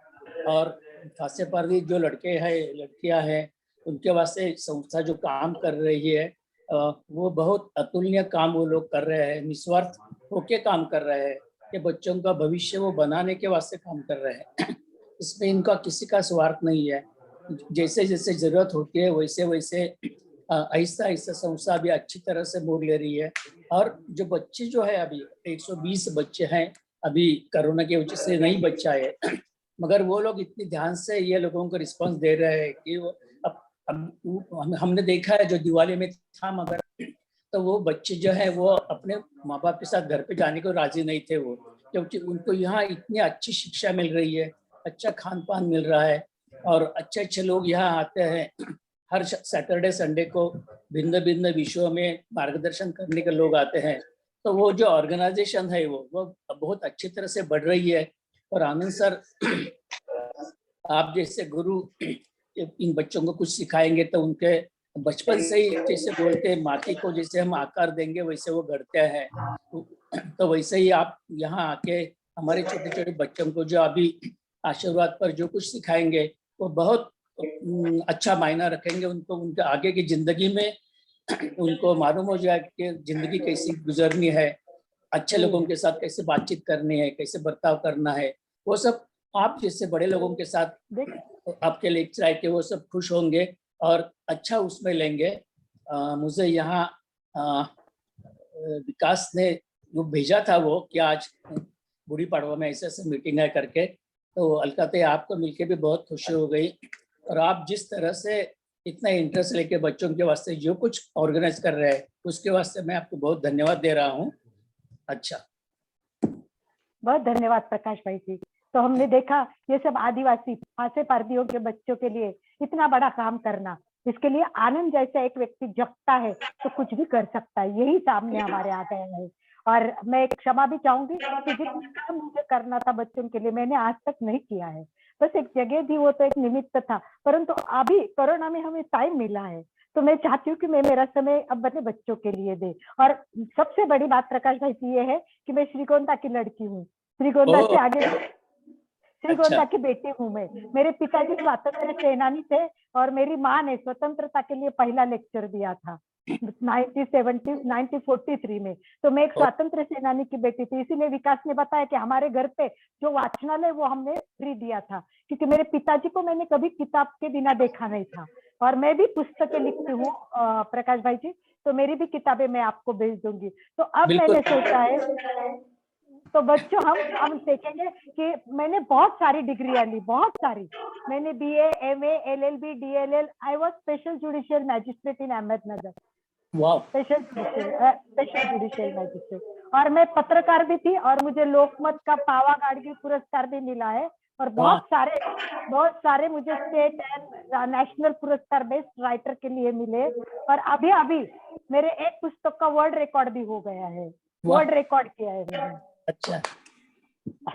और खासे पर जो लड़के हैं लड़कियां हैं उनके वास्ते संस्था जो काम कर रही है वो बहुत अतुलनीय काम वो लोग कर रहे हैं, निस्वार्थ होके काम कर रहे हैं कि बच्चों का भविष्य वो बनाने के वास्ते काम कर रहे हैं। इसमें इनका किसी का स्वार्थ नहीं है। जैसे जैसे जरूरत होती है वैसे वैसे ऐसा ऐसा संस्था भी अच्छी तरह से मोड़ ले रही है। और जो बच्चे जो है अभी 120 बच्चे हैं, अभी कोरोना की वजह से नहीं बच्चा है, मगर वो लोग इतनी ध्यान से ये लोगों को रिस्पांस दे रहे हैं कि वो अब हमने देखा है जो दिवाली में था, मगर तो वो बच्चे जो है वो अपने माँ बाप के साथ घर पे जाने को राजी नहीं थे वो, क्योंकि उनको यहाँ इतनी अच्छी शिक्षा मिल रही है, अच्छा खान पान मिल रहा है, और अच्छे अच्छे लोग यहाँ आते हैं। हर सैटरडे संडे को भिन्न भिन्न विषयों में मार्गदर्शन करने के लोग आते हैं। तो वो जो ऑर्गेनाइजेशन है वो बहुत अच्छी तरह से बढ़ रही है। और आनंद सर, आप जैसे गुरु इन बच्चों को कुछ सिखाएंगे तो उनके बचपन से ही जैसे बोलते हैं माटी को जैसे हम आकार देंगे वैसे वो गढ़ते हैं, तो वैसे ही आप यहाँ आके हमारे छोटे छोटे बच्चों को जो अभी आशीर्वाद पर जो कुछ सिखाएंगे वो बहुत अच्छा मायना रखेंगे उनको, उनके आगे की जिंदगी में उनको मालूम हो जाए कि जिंदगी कैसी गुजरनी है, अच्छे लोगों के साथ कैसे बातचीत करनी है, कैसे बर्ताव करना है। वो सब आप जैसे बड़े लोगों के साथ आपके लेक्चर आए कि वो सब खुश होंगे और अच्छा उसमें लेंगे। मुझे यहाँ विकास ने वो भेजा था वो कि आज बूढ़ी पाड़वा में ऐसे ऐसे मीटिंग है करके, तो अलकाते आपको मिलके भी बहुत खुशी हो गई। और आप जिस तरह से इतना इंटरेस्ट लेके बच्चों के वास्ते जो कुछ ऑर्गेनाइज कर रहे हैं उसके वास्ते मैं आपको बहुत धन्यवाद दे रहा हूँ। अच्छा, बहुत धन्यवाद प्रकाश भाई जी। तो हमने देखा ये सब आदिवासी फांसे पारदियों के बच्चों के लिए इतना बड़ा काम करना, इसके लिए आनंद जैसा एक व्यक्ति जगता है तो कुछ भी कर सकता है, यही सामने हमारे आ गए हैं। और मैं एक क्षमा भी चाहूंगी कि जितना काम मुझे करना था बच्चों के लिए मैंने आज तक नहीं किया है, बस एक जगह थी वो तो एक निमित्त था, परंतु अभी कोरोना में हमें टाइम मिला है तो मैं चाहती हूँ कि मैं मेरा समय अब अपने बच्चों के लिए दे। और सबसे बड़ी बात प्रकाश भाई जी ये है कि मैं श्रीगोंदा की लड़की हूँ, श्रीगोंदा से आगे श्रीगोंदा की बेटी हूँ मैं। मेरे पिताजी स्वतंत्र सेनानी थे और मेरी माँ ने स्वतंत्रता के लिए पहला लेक्चर दिया था 1943 में। तो मैं एक स्वतंत्र सेनानी की बेटी थी, इसीलिए विकास ने बताया कि हमारे घर पे जो वाचनालय वो हमने फ्री दिया था, क्योंकि मेरे पिताजी को मैंने कभी किताब के बिना देखा नहीं था। और मैं भी पुस्तकें लिखती हूँ प्रकाश भाई जी, तो मेरी भी किताबें मैं आपको भेज दूंगी। तो अब मैंने सोचा है, तो बच्चों हम देखेंगे कि मैंने बहुत सारी डिग्रियां ली, बहुत सारी। मैंने BA, MA, LLB, DLL, I was special judicial magistrate in Ahmednagar, special judicial magistrate. और मैं पत्रकार भी थी और मुझे लोकमत का पावा गाड़गी पुरस्कार भी मिला है। और बहुत सारे मुझे स्टेट एंड नेशनल पुरस्कार बेस्ट राइटर के लिए मिले। और अभी मेरे एक पुस्तक का वर्ल्ड रिकॉर्ड भी हो गया है, वर्ल्ड रिकॉर्ड किया है मैंने। अच्छा,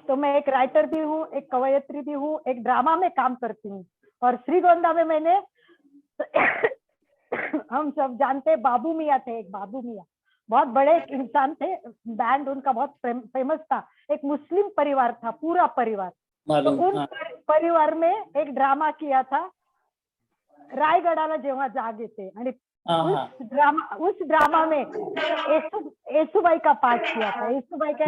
तो मैं एक राइटर भी हूँ, एक कवयित्री भी हूँ, एक ड्रामा में काम करती हूँ। और श्रीगोंदा में मैंने हम सब जानते हैं बाबू मियाँ थे, एक बाबू मियाँ बहुत बड़े एक इंसान थे, बैंड उनका बहुत फेमस था। एक मुस्लिम परिवार था, पूरा परिवार। तो उन परिवार में एक ड्रामा किया था, रायगडाला जेव्हा जागे थे, आणि उस ड्रामा में येसुबाई का पाठ किया था। येसुबाई का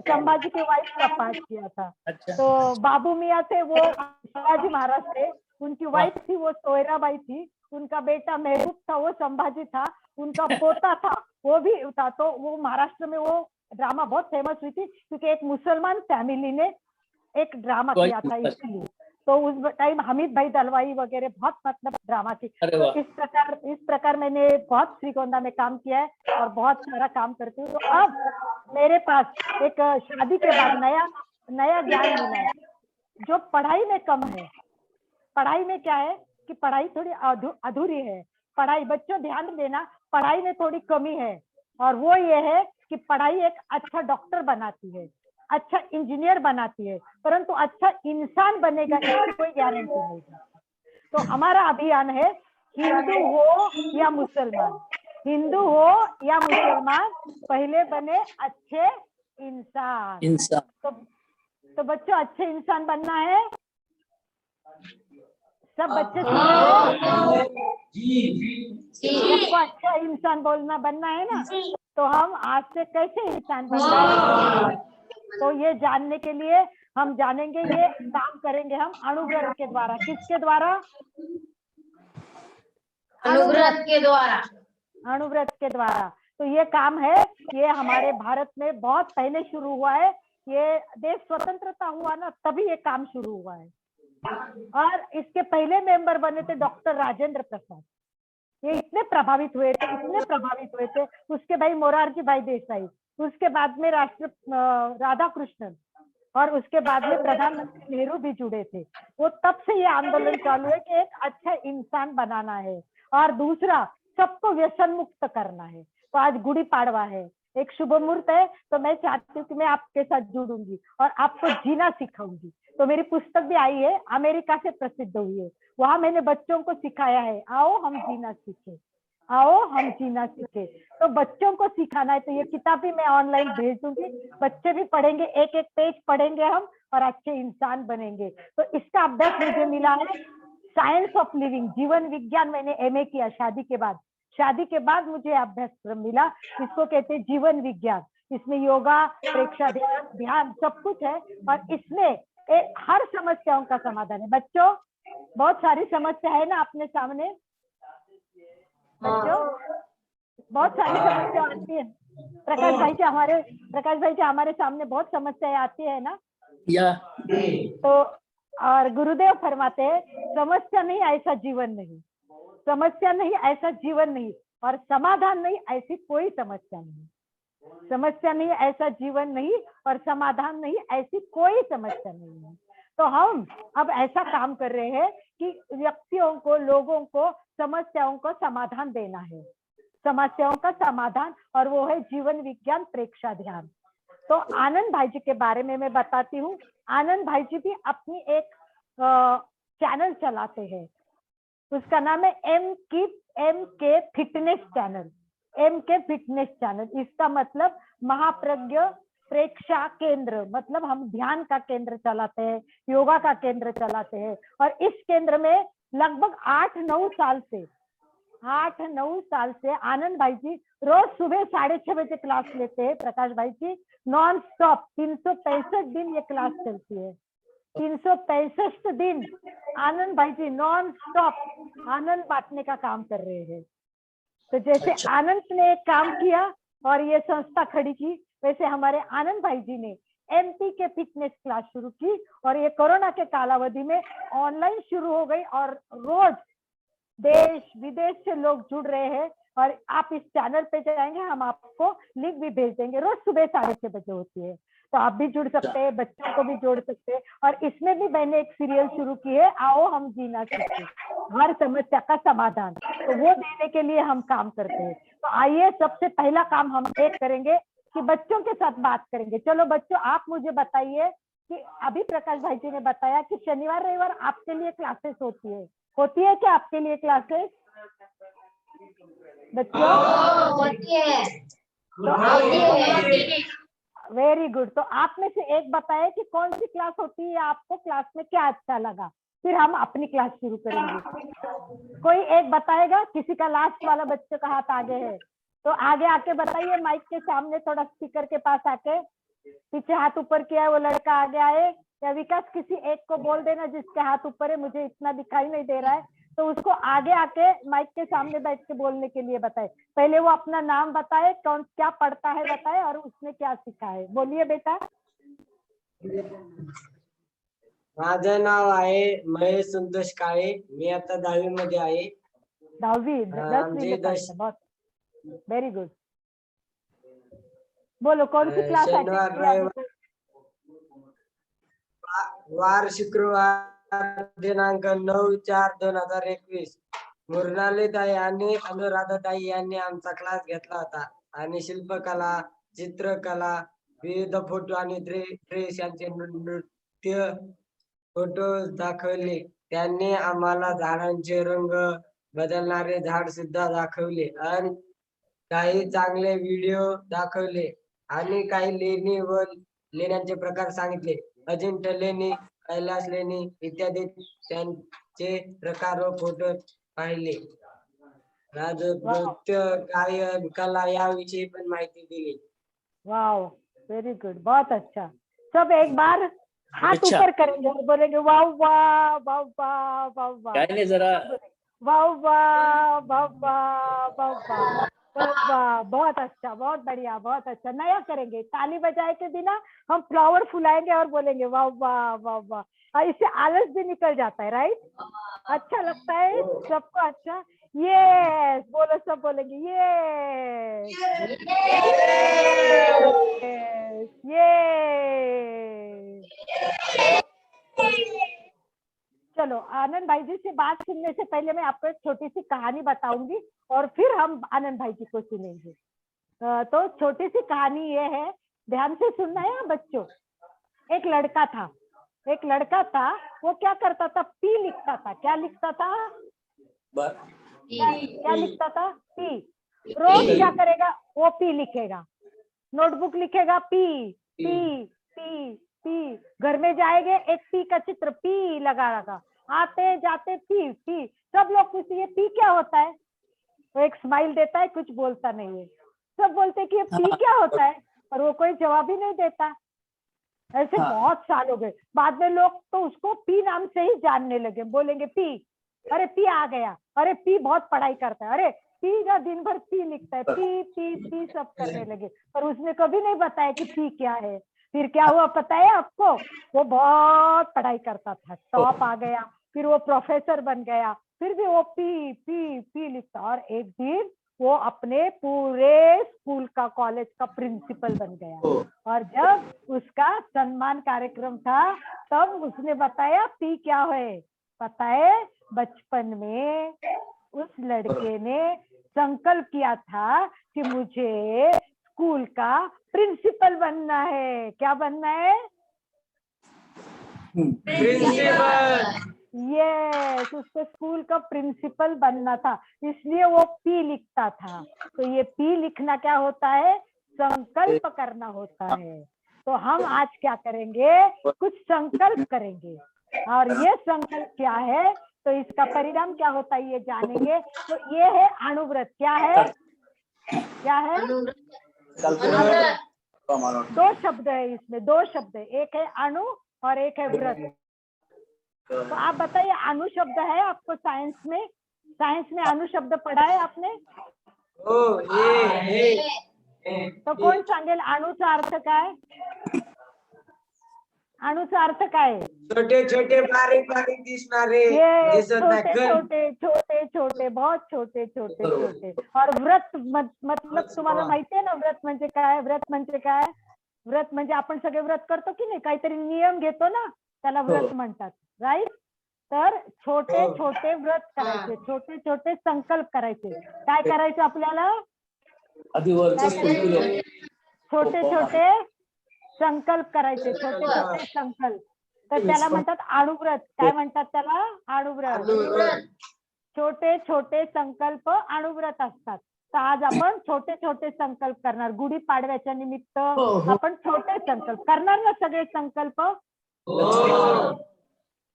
संभाजी के वाइफ का पाठ किया था। अच्छा। तो बाबू मियाँ थे वो शिवाजी महाराज थे, उनकी वाइफ थी वो सोयराबाई थी, उनका बेटा महबूब था वो संभाजी था, उनका पोता था वो भी था। तो वो महाराष्ट्र में वो ड्रामा बहुत फेमस हुई थी क्योंकि एक मुसलमान फैमिली ने एक ड्रामा किया था इसलिए। तो उस टाइम हमीद भाई दलवाई वगैरह बहुत मतलब ड्रामा की। अरे तो वाह। इस प्रकार मैंने बहुत श्रीगोंदा में काम किया है और बहुत सारा काम करती हूँ। तो अब मेरे पास एक शादी के बाद नया ज्ञान मिला है जो पढ़ाई में कम है। पढ़ाई में क्या है कि पढ़ाई थोड़ी अधूरी है। पढ़ाई, बच्चों ध्यान देना, पढ़ाई में थोड़ी कमी है और वो ये है कि पढ़ाई एक अच्छा डॉक्टर बनाती है, अच्छा इंजीनियर बनाती है, परंतु अच्छा इंसान बनेगा इसकी कोई गारंटी नहीं है। तो हमारा अभियान है हिंदू हो या मुसलमान, हिंदू हो या मुसलमान, पहले बने अच्छे इंसान। तो बच्चों अच्छे इंसान बनना है। सब बच्चे सुन रहे हैं? सबको अच्छा इंसान बनना है ना। तो हम आज से कैसे इंसान बनना है, तो ये जानने के लिए हम जानेंगे, ये काम करेंगे हम अणुव्रत के द्वारा। किसके द्वारा? अणुव्रत के द्वारा। अणुव्रत के द्वारा। तो ये काम है, ये हमारे भारत में बहुत पहले शुरू हुआ है। ये देश स्वतंत्रता हुआ ना तभी ये काम शुरू हुआ है। और इसके पहले मेंबर बने थे डॉक्टर राजेंद्र प्रसाद। ये इतने प्रभावित हुए थे। उसके भाई मोरारजी भाई देसाई, उसके बाद में राधा कृष्णन, और उसके बाद में प्रधानमंत्री नेहरू भी जुड़े थे। वो तब से ये आंदोलन चालू है कि एक अच्छा इंसान बनाना है और दूसरा सबको व्यसन मुक्त करना है। तो आज गुड़ी पाड़वा है, एक शुभ मुहूर्त है, तो मैं चाहती हूँ कि मैं आपके साथ जुड़ूंगी और आपको जीना सिखाऊंगी। तो मेरी पुस्तक भी आई है, अमेरिका से प्रसिद्ध हुई है। वहां मैंने बच्चों को सिखाया है, आओ हम जीना सीखे, आओ हम जीना सीखे। तो बच्चों को सिखाना है, तो ये किताब भी मैं ऑनलाइन भेज दूंगी, बच्चे भी पढ़ेंगे, एक एक पेज पढ़ेंगे हम और अच्छे इंसान बनेंगे। तो इसका अभ्यास मुझे मिला है साइंस ऑफ लिविंग, जीवन विज्ञान। मैंने MA किया शादी के बाद मुझे अभ्यासक्रम मिला, इसको कहते हैं जीवन विज्ञान। इसमें योगा, प्रेक्षाध्यान, ध्यान सब कुछ है और इसमें हर समस्याओं का समाधान है। बच्चों बहुत सारी समस्या है ना अपने सामने, बच्चों बहुत सारी समस्या आती है। प्रकाश भाई जी हमारे सामने बहुत समस्याएं आती है ना। तो और गुरुदेव फरमाते हैं समस्या नहीं ऐसा जीवन नहीं, समस्या नहीं ऐसा जीवन नहीं, और समाधान नहीं ऐसी कोई समस्या नहीं। समस्या नहीं ऐसा जीवन नहीं और समाधान नहीं ऐसी कोई समस्या नहीं है। तो हम अब ऐसा काम कर रहे हैं कि व्यक्तियों को, लोगों को समस्याओं को समाधान देना है, समस्याओं का समाधान, और वो है जीवन विज्ञान प्रेक्षा ध्यान। तो आनंद भाई जी के बारे में मैं बताती हूँ। आनंद भाई जी भी अपनी एक चैनल चलाते हैं, उसका नाम है MK fitness channel. MK fitness channel, इसका मतलब महाप्रज्ञ प्रेक्षा केंद्र, मतलब हम ध्यान का केंद्र चलाते हैं, योगा का केंद्र चलाते हैं। और इस केंद्र में लगभग 8-9 साल से आनंद भाई जी रोज सुबह 6:30 बजे क्लास लेते हैं। प्रकाश भाई जी नॉन स्टॉप 365 दिन ये क्लास चलती है। 365 दिन आनंद भाई जी नॉन स्टॉप आनंद बांटने का काम कर रहे हैं। तो जैसे आनंद ने एक काम किया और ये संस्था खड़ी की, वैसे हमारे आनंद भाई जी ने MK फिटनेस क्लास शुरू की और ये कोरोना के कालावधि में ऑनलाइन शुरू हो गई और रोज देश विदेश से लोग जुड़ रहे हैं। और आप इस चैनल पे जाएंगे, हम आपको लिंक भी भेज देंगे। रोज सुबह 6:30 बजे होती है, तो आप भी जुड़ सकते हैं, बच्चों को भी जोड़ सकते हैं। और इसमें भी मैंने एक सीरियल शुरू की है, आओ हम जीना सीखें, हर समस्या का समाधान, तो वो देने के लिए हम काम करते हैं। तो आइए सबसे पहला काम हम एक करेंगे कि बच्चों के साथ बात करेंगे। चलो बच्चों आप मुझे बताइए कि अभी प्रकाश भाई जी ने बताया कि शनिवार रविवार आपके लिए क्लासेस होती है क्या आपके लिए क्लासेस बच्चों? होती है। Very good. तो आप में से एक बताए कि कौन सी क्लास होती है, आपको क्लास में क्या अच्छा लगा, फिर हम अपनी क्लास शुरू करेंगे। कोई एक बताएगा? किसी का लास्ट वाला बच्चे का हाथ आगे है तो आगे आके बताइए, माइक के सामने थोड़ा स्पीकर के पास आके, पीछे हाथ ऊपर किया है वो लड़का आगे आए। या विकास किसी एक को बोल देना जिसके हाथ ऊपर है, मुझे इतना दिखाई नहीं दे रहा है, तो उसको आगे आके माइक के सामने बैठ के बोलने के लिए बताए। पहले वो अपना नाम बताए, कौन क्या पढ़ता है बताए और उसने क्या सीखा है। बोलिए बेटा। माझं नाव आहे महेश संतोष काळे. मी आता 10वी मध्ये आहे. 10वीं हाँ, 10वीं जी, में पढ़ते 10 हैं, बहुत वेरी गुड। बोलो कौन सी क्लास अटेंड शनिवार किया अभी रविवार तक? वार शुक्रवार दिनांक 9/4/2021 मृणालीताई आणि अनुराधाताई यांनी आमचा क्लास घेतला होता आणि शिल्पकला, चित्रकला, विविध फोटो आणि ड्रेस यांचे नृत्य फोटो दाखवले. त्यांनी आम्हाला झाडांचे रंग बदलणारे झाड सुद्धा दाखवले आणि काही चांगले व्हिडिओ दाखवले आणि काही लेणी व लेण्यांचे प्रकार सांगितले. अजिंठा लेणी, कैलास लेणी इत्यादी त्यांचे प्रकार व फोटो पाहिले. नृत्य, गायन, कला याविषयी पण माहिती दिली. वाओ वेरी गुड, बहुत अच्छा। सब एक बार हाथ अच्छा। ऊपर करेंगे और बोलेंगे वाह वाह वाह वाह वाह वाह। गाने जरा। वाह वाह वाह वाह वाह वाह वाह वाह, बहुत अच्छा, बहुत बढ़िया, बहुत अच्छा। नया करेंगे, ताली बजाए के बिना हम फ्लावर फुलाएंगे और बोलेंगे वाह वाह वाह वाह। और इससे आलस भी निकल जाता है, राइट? अच्छा लगता है सबको? अच्छा, यस बोलो, सब बोलेंगे यस यस। चलो, आनंद भाई जी से बात सुनने से पहले मैं आपको एक छोटी सी कहानी बताऊंगी और फिर हम आनंद भाई जी को सुनेंगे। तो छोटी सी कहानी ये है, ध्यान से सुनना है बच्चों। एक लड़का था, वो क्या करता था? पी लिखता था। क्या लिखता था? क्या लिखता था? पी। रोज क्या करेगा? वो पी लिखेगा, नोटबुक लिखेगा, पी पी पी पी। घर में जाएंगे, एक पी का चित्र, पी लगा, आते जाते पी पी। सब लोग पूछते ये पी क्या होता है? वो एक स्माइल देता है, कुछ बोलता नहीं है। सब बोलते कि ये पी क्या होता है, और वो कोई जवाब ही नहीं देता। ऐसे बहुत साल हो गए। बाद में लोग तो उसको पी नाम से ही जानने लगे, बोलेंगे पी, अरे पी आ गया, अरे पी बहुत पढ़ाई करता है, अरे पी का दिन भर पी लिखता है, पी पी पी सब करने लगे। पर उसने कभी नहीं बताया कि पी क्या है। फिर क्या हुआ पता है आपको? वो बहुत पढ़ाई करता था, टॉप आ गया, फिर वो प्रोफेसर बन गया, फिर भी वो पी पी पी लिखता। और एक दिन वो अपने पूरे स्कूल का, कॉलेज का प्रिंसिपल बन गया। और जब उसका सम्मान कार्यक्रम था, तब उसने बताया पी क्या है। पता है, बचपन में उस लड़के ने संकल्प किया था कि मुझे स्कूल का प्रिंसिपल बनना है। क्या बनना है? प्रिंसिपल। यस, उसको स्कूल का प्रिंसिपल बनना था, इसलिए वो पी लिखता था। तो ये पी लिखना क्या होता है? संकल्प करना होता है। तो हम आज क्या करेंगे? कुछ संकल्प करेंगे, और ये संकल्प क्या है, तो इसका परिणाम क्या होता है ये जानेंगे। तो ये है अणुव्रत। क्या है? क्या है? दो शब्द है इसमें, दो शब्द है, एक है अणु और एक है व्रत। तो आप बताइए, अणु शब्द है आपको साइंस में? साइंस में अणु शब्द पढ़ा है आपने? तो कोण सांगेल अणुचा अर्थ काय? अणुचा अर्थ काय? छोटे छोटे बारीक बारीक दिसणारे, दिसत नाही, छोटे छोटे छोटे छोटे, बहुत छोटे छोटे छोटे। और व्रत मतलब तुम्हाला माहिती आहे ना व्रत म्हणजे काय? व्रत म्हणजे काय? व्रत म्हणजे आपण सगळे व्रत करतो की नाही, काहीतरी नियम घेतो ना, त्याला व्रत म्हणतात, राईट? तर छोटे छोटे व्रत करायचे, छोटे छोटे संकल्प करायचे। काय करायचं आपल्याला? छोटे छोटे संकल्प करायचे, छोटे छोटे संकल्प। तर त्याला म्हणतात अणुव्रत। काय म्हणतात त्याला? अणुव्रत। छोटे छोटे संकल्प अणुव्रत असतात। तर आज आपण छोटे छोटे संकल्प करणार। गुढीपाडव्याच्या निमित्त आपण छोटे संकल्प करणार ना, सगळे संकल्प?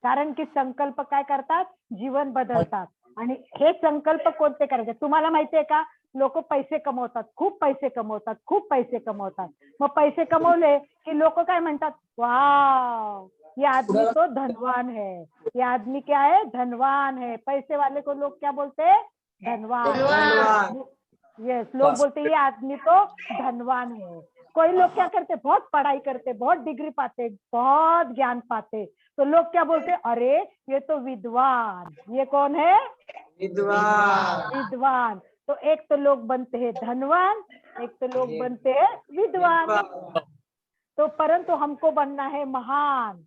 कारण की संकल्प काय करतात? जीवन बदलतात। आणि हे संकल्प कोणते करायचे तुम्हाला माहितीये का? लोक पैसे कमवतात, खूप पैसे कमवतात, खूप पैसे कमवतात। मग पैसे कमवले की लोक काय म्हणतात? वाव, ये आदमी तो धनवान है, ये आदमी क्या है? धनवान है। पैसे वाले को लोग क्या बोलते हैं? धनवान। यस, लोग बोलते ये आदमी तो धनवान है। कोई लोग क्या करते, बहुत पढ़ाई करते, बहुत डिग्री पाते, बहुत ज्ञान पाते, तो लोग क्या बोलते, अरे ये तो विद्वान, ये कौन है, विद्वान। विद्वान। तो एक तो लोग बनते हैं धनवान, एक तो लोग बनते हैं विद्वान। तो परंतु हमको बनना है महान,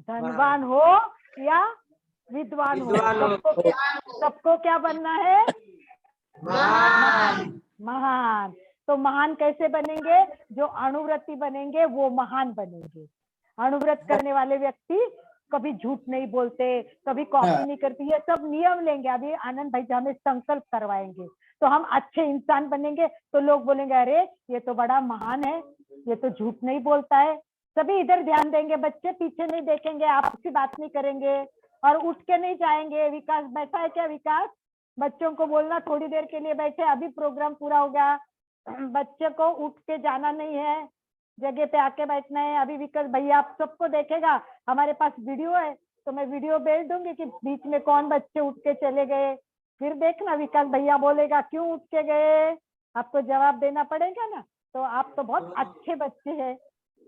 धनवान हो या विद्वान हो, सबको क्या बनना है, महान। महान। तो महान कैसे बनेंगे, जो अणुव्रती बनेंगे वो महान बनेंगे। अणुव्रत करने वाले व्यक्ति कभी झूठ नहीं बोलते, कभी कॉपी नहीं करते, ये सब नियम लेंगे। अभी आनंद भाई जी हमें संकल्प करवाएंगे, तो हम अच्छे इंसान बनेंगे, तो लोग बोलेंगे अरे ये तो बड़ा महान है, ये तो झूठ नहीं बोलता है। सभी इधर ध्यान देंगे, बच्चे पीछे नहीं देखेंगे, आपसी बात नहीं करेंगे और उठ के नहीं जाएंगे। विकास बैठा है क्या, विकास? बच्चों को बोलना थोड़ी देर के लिए बैठे, अभी प्रोग्राम पूरा हो गया, बच्चे को उठ के जाना नहीं है, जगह पे आके बैठना है। अभी विकास भैया आप सबको देखेगा, हमारे पास वीडियो है, तो मैं वीडियो भेज दूंगी कि बीच में कौन बच्चे उठ के चले गए, फिर देखना विकास भैया बोलेगा क्यों उठ के गए, आपको जवाब देना पड़ेगा ना। तो आप तो बहुत अच्छे बच्चे हैं,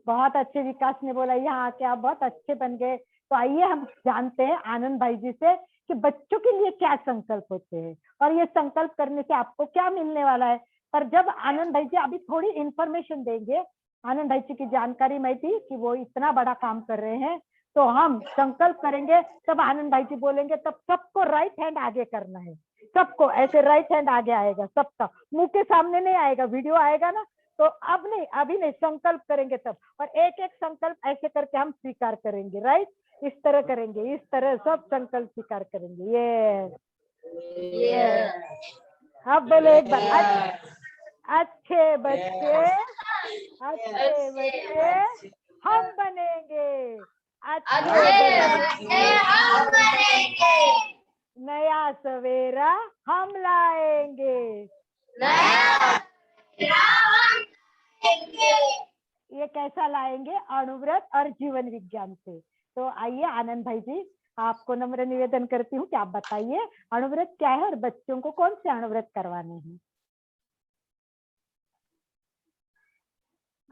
बहुत अच्छे। विकास ने बोला यहाँ आके आप बहुत अच्छे बन गए। तो आइए हम जानते हैं आनंद भाई जी से कि बच्चों के लिए क्या संकल्प होते हैं और ये संकल्प करने से आपको क्या मिलने वाला है। पर जब आनंद भाई जी अभी थोड़ी इंफॉर्मेशन देंगे, आनंद भाई जी की जानकारी में थी कि वो इतना बड़ा काम कर रहे हैं, तो हम संकल्प करेंगे, तब आनंद भाई जी बोलेंगे, तब सबको राइट हैंड आगे करना है, सबको ऐसे राइट हैंड आगे आएगा, सबका मुंह के सामने नहीं आएगा, वीडियो आएगा ना, तो अब नहीं, अभी नहीं, संकल्प करेंगे तब, और एक एक संकल्प ऐसे करके हम स्वीकार करेंगे। राइट, इस तरह करेंगे, इस तरह सब संकल्प स्वीकार करेंगे। ये अब बोले एक बार, अच्छे बच्चे, अच्छे बच्चे हम बनेंगे, अच्छे बच्चे हम बनेंगे, नया सवेरा हम लाएंगे, नया हम लाएंगे। ये कैसा लाएंगे, अणुव्रत और जीवन विज्ञान से। तो आइए आनंद भाई जी, आपको नम्र निवेदन करती हूँ कि आप बताइए अणुव्रत क्या है और बच्चों को कौन से अणुव्रत करवाने हैं।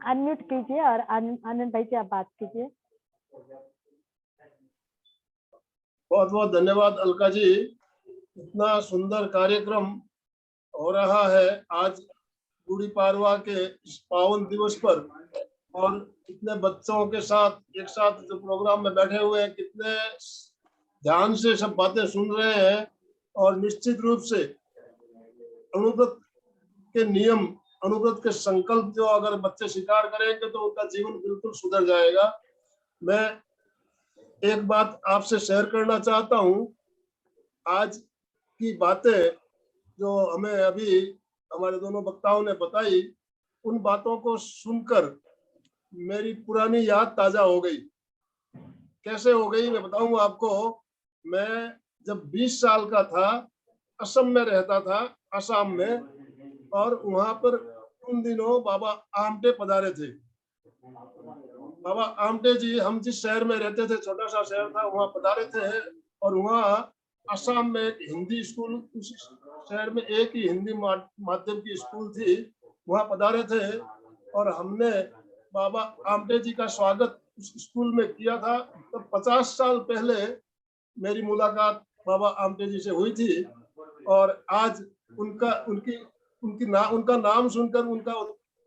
अनम्यूट कीजिए और आनंद भाई जी आप बात कीजिए। बहुत बहुत धन्यवाद अलका जी, इतना सुंदर कार्यक्रम हो रहा है आज गुड़ी पाड़वा के इस पावन दिवस पर, और इतने बच्चों के साथ एक साथ जो प्रोग्राम में बैठे हुए हैं, कितने ध्यान से सब बातें सुन रहे हैं। और निश्चित रूप से अणुव्रत के नियम, अणुव्रत के संकल्प जो अगर बच्चे स्वीकार करेंगे तो उनका जीवन बिल्कुल सुधर जाएगा। मैं एक बात आपसे शेयर करना चाहता हूँ। आज की बातें जो हमें अभी हमारे दोनों वक्ताओं ने बताई, उन बातों को सुनकर मेरी पुरानी याद ताजा हो गई। कैसे हो गई मैं बताऊं आपको। मैं जब 20 साल का था, असम में रहता था, असम में, और वहां पर उन दिनों बाबा आमटे पधारे थे। बाबा आमटे जी, हम जिस शहर में रहते थे, छोटा सा शहर था, वहाँ पधारे थे। और वहाँ असम में एक हिंदी स्कूल, उस शहर में एक ही हिंदी माध्यम की स्कूल थी, वहाँ पधारे थे। और हमने बाबा आमटे जी का स्वागत उस स्कूल में किया था। तो 50 साल पहले मेरी मुलाकात बाबा आमटे जी से हुई थी। और आज उनका नाम सुनकर उनका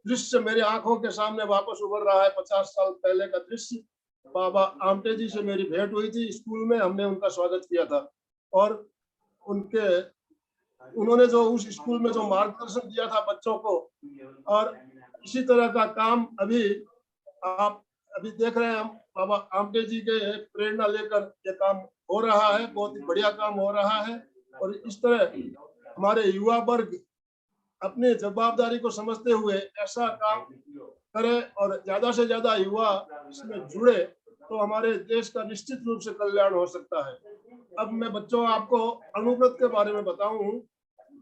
दृश्य मेरे आंखों के सामने वापस उभर रहा है। 50 साल पहले का दृश्य, बाबा आमटे जी से मेरी भेंट हुई थी स्कूल में, हमने उनका स्वागत किया था। और उन्होंने जो उस स्कूल में जो मार्गदर्शन दिया था बच्चों को, और इसी तरह का काम अभी आप अभी देख रहे हैं, हम बाबा आमटे जी के प्रेरणा लेकर ये काम हो रहा है, बहुत ही बढ़िया काम हो रहा है। और इस तरह हमारे युवा वर्ग अपनी जवाबदारी को समझते हुए ऐसा काम करे और ज्यादा से ज्यादा युवा इसमें जुड़े, तो हमारे देश का निश्चित रूप से कल्याण हो सकता है। अब मैं बच्चों आपको अणुव्रत के बारे में बताऊं।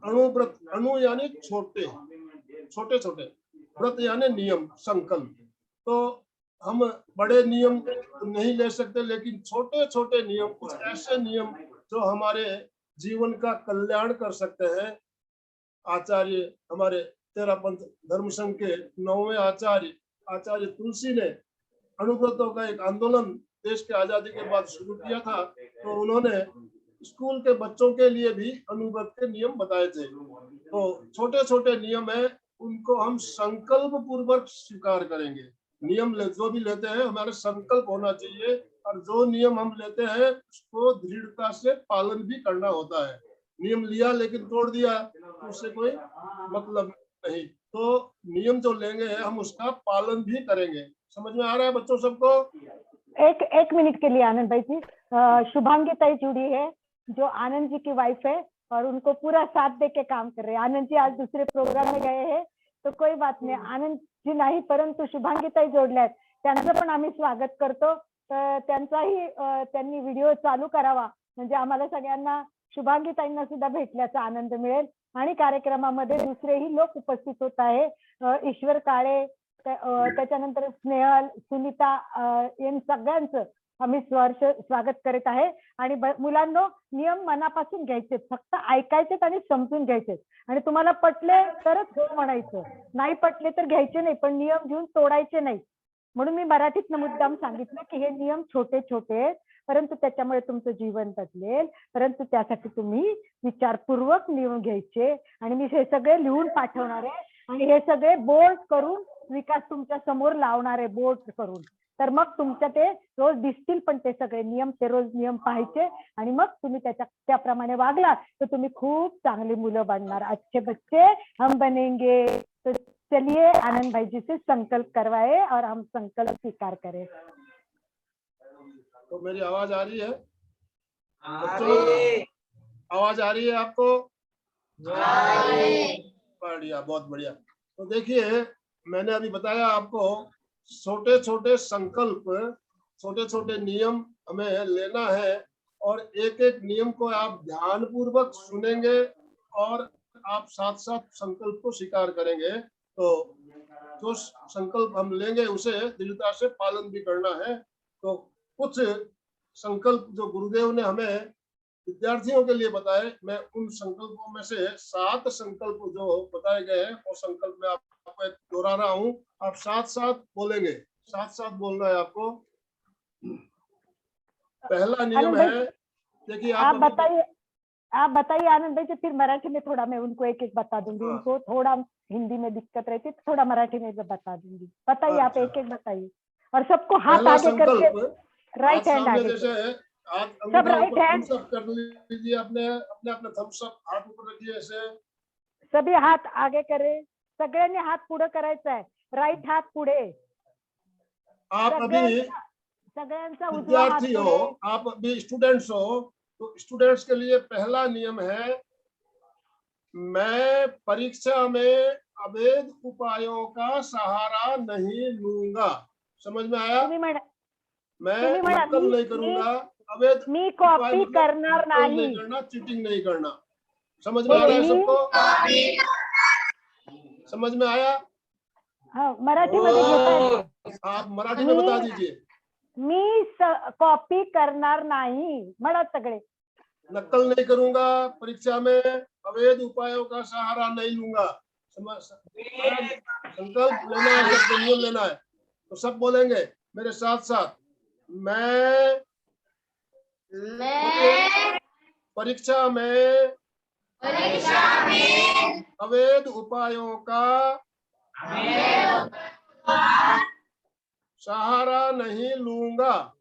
अणुव्रत, अणु यानी छोटे छोटे, व्रत यानी नियम, संकल्प। तो हम बड़े नियम नहीं ले सकते, लेकिन छोटे छोटे नियम, कुछ ऐसे नियम जो हमारे जीवन का कल्याण कर सकते हैं। आचार्य, हमारे तेरापंथ धर्म संघ के 9वें आचार्य आचार्य तुलसी ने अणुव्रतों का एक आंदोलन देश के आजादी के बाद शुरू किया था, तो उन्होंने स्कूल के बच्चों के लिए भी अणुव्रत के नियम बताए थे। तो छोटे छोटे नियम है, उनको हम संकल्प पूर्वक स्वीकार करेंगे। नियम जो भी लेते हैं हमारे संकल्प होना चाहिए, और जो नियम हम लेते हैं उसको दृढ़ता से पालन भी करना होता है। नियम लिया लेकिन तोड़ दिया तो उससे कोई मतलब नहीं। तो नियम जो लेंगे हम उसका पालन भी करेंगे। समझ में आ रहा है बच्चों सबको? एक मिनट के लिए आनंद भाई जी, शुभांगी ताई जुड़ी है जो आनंद जी की वाइफ है और उनको पूरा साथ दे के काम कर रहे हैं। आनंद जी आज दूसरे प्रोग्राम में गए हैं तो कोई बात नाही, आनंद जी नाही परंतु शुभांगी ताई जोडल्यात, त्यांचं पण आम्ही स्वागत करतो। तर त्यांचाही त्यांनी व्हिडिओ चालू करावा म्हणजे आम्हाला सगळ्यांना शुभांगी ताईंना सुद्धा भेटल्याचा आनंद मिळेल। आणि कार्यक्रमामध्ये दुसरेही लोक उपस्थित होत आहे, ईश्वर काळे, त्याच्यानंतर स्नेहल, सुनीता, यांनी सगळ्यांचं आम्ही स्वागत करत आहे। आणि मुलांनो, नियम मनापासून घ्यायचे, फक्त ऐकायचे आणि समजून घ्यायचे, आणि तुम्हाला पटले तरच हो म्हणायचं, नाही पटले तर घ्यायचे नाही, पण नियम घेऊन तोडायचे नाही। म्हणून मी मराठीतनं मुद्दाम सांगितलं की हे नियम छोटे छोटे आहेत, परंतु त्याच्यामुळे तुमचं जीवन बदलेल, परंतु त्यासाठी तुम्ही विचारपूर्वक नियम घ्यायचे। आणि मी हे सगळे लिहून पाठवणार आहे आणि हे सगळे बोर्ड करून विकास तुमच्या समोर लावणार आहे, बोर्ड करून। तर मग तुमच्या ते रोज दिसतील पण ते सगळे नियम, ते रोज नियम पाहायचे आणि मग तुम्ही त्याप्रमाणे वागला तर तुम्ही खूप चांगली मुलं बनणार। अच्छे बच्चे हम बनेंगे। तो चलिए आनंद भाई जी से संकल्प करवाए और हम संकल्प स्वीकार करें। तो मेरी आवाज आ रही है बच्चों? आवाज आ रही है आपको? बढ़िया, बहुत बढ़िया। तो देखिए, मैंने अभी बताया आपको छोटे छोटे संकल्प, छोटे छोटे नियम हमें लेना है, और एक एक नियम को आप ध्यान पूर्वक सुनेंगे और आप साथ साथ संकल्प को स्वीकार करेंगे। तो जो संकल्प हम लेंगे उसे दृढ़ता से पालन भी करना है। तो कुछ संकल्प जो गुरुदेव ने हमें विद्यार्थियों के लिए बताए, मैं उन संकल्पों में से 7 संकल्प जो बताए गए हैं वो संकल्प मैं आपको दोहरा रहा हूँ। आप साथ साथ बोलेंगे, साथ साथ बोलना है आपको। पहला नियम है, देखिए आप बताइए आनंद भाई जी, फिर मराठी में थोड़ा मैं उनको एक एक बता दूंगी। उनको थोड़ा हिंदी में दिक्कत रहती है, थोड़ा मराठी में बता दूंगी। बताइए, आप एक एक बताइए और सबको हाथ आगे करके, राइट हैंड आगे, सब राइट हैंड, सब कर लीजिए, अपने अपने अपने थम्स अप हाथ ऊपर रखिए ऐसे, सभी हाथ आगे करे, सगळ्यांनी हात पुढे करायचा आहे, राइट हात पुढे। आप अभी सगळ्यांचा उजवा हात विद्यार्थी हो, पुढे। आप अभी स्टूडेंट्स हो, तो स्टूडेंट्स के लिए पहला नियम है, मैं परीक्षा में अवैध उपायों का सहारा नहीं लूंगा। समझ में आया? मैं नकल नहीं करूंगा, अवैध मी कॉपी करणार नाही, चीटिंग नहीं करना। समझ में आ रहा है सबको? समझ में आया? हाँ, मराठी मध्ये बताइए, आप मराठी में बता दीजिए। मी कॉपी करणार नाही, म्हणा सगळे। नकल नहीं करूंगा, परीक्षा में अवैध उपायों का सहारा नहीं लूंगा। संकल्प लेना है, सबको नियम लेना है, तो सब बोलेंगे मेरे साथ साथ। मैं परीक्षा में अवैध उपायों का सहारा नहीं लूंगा।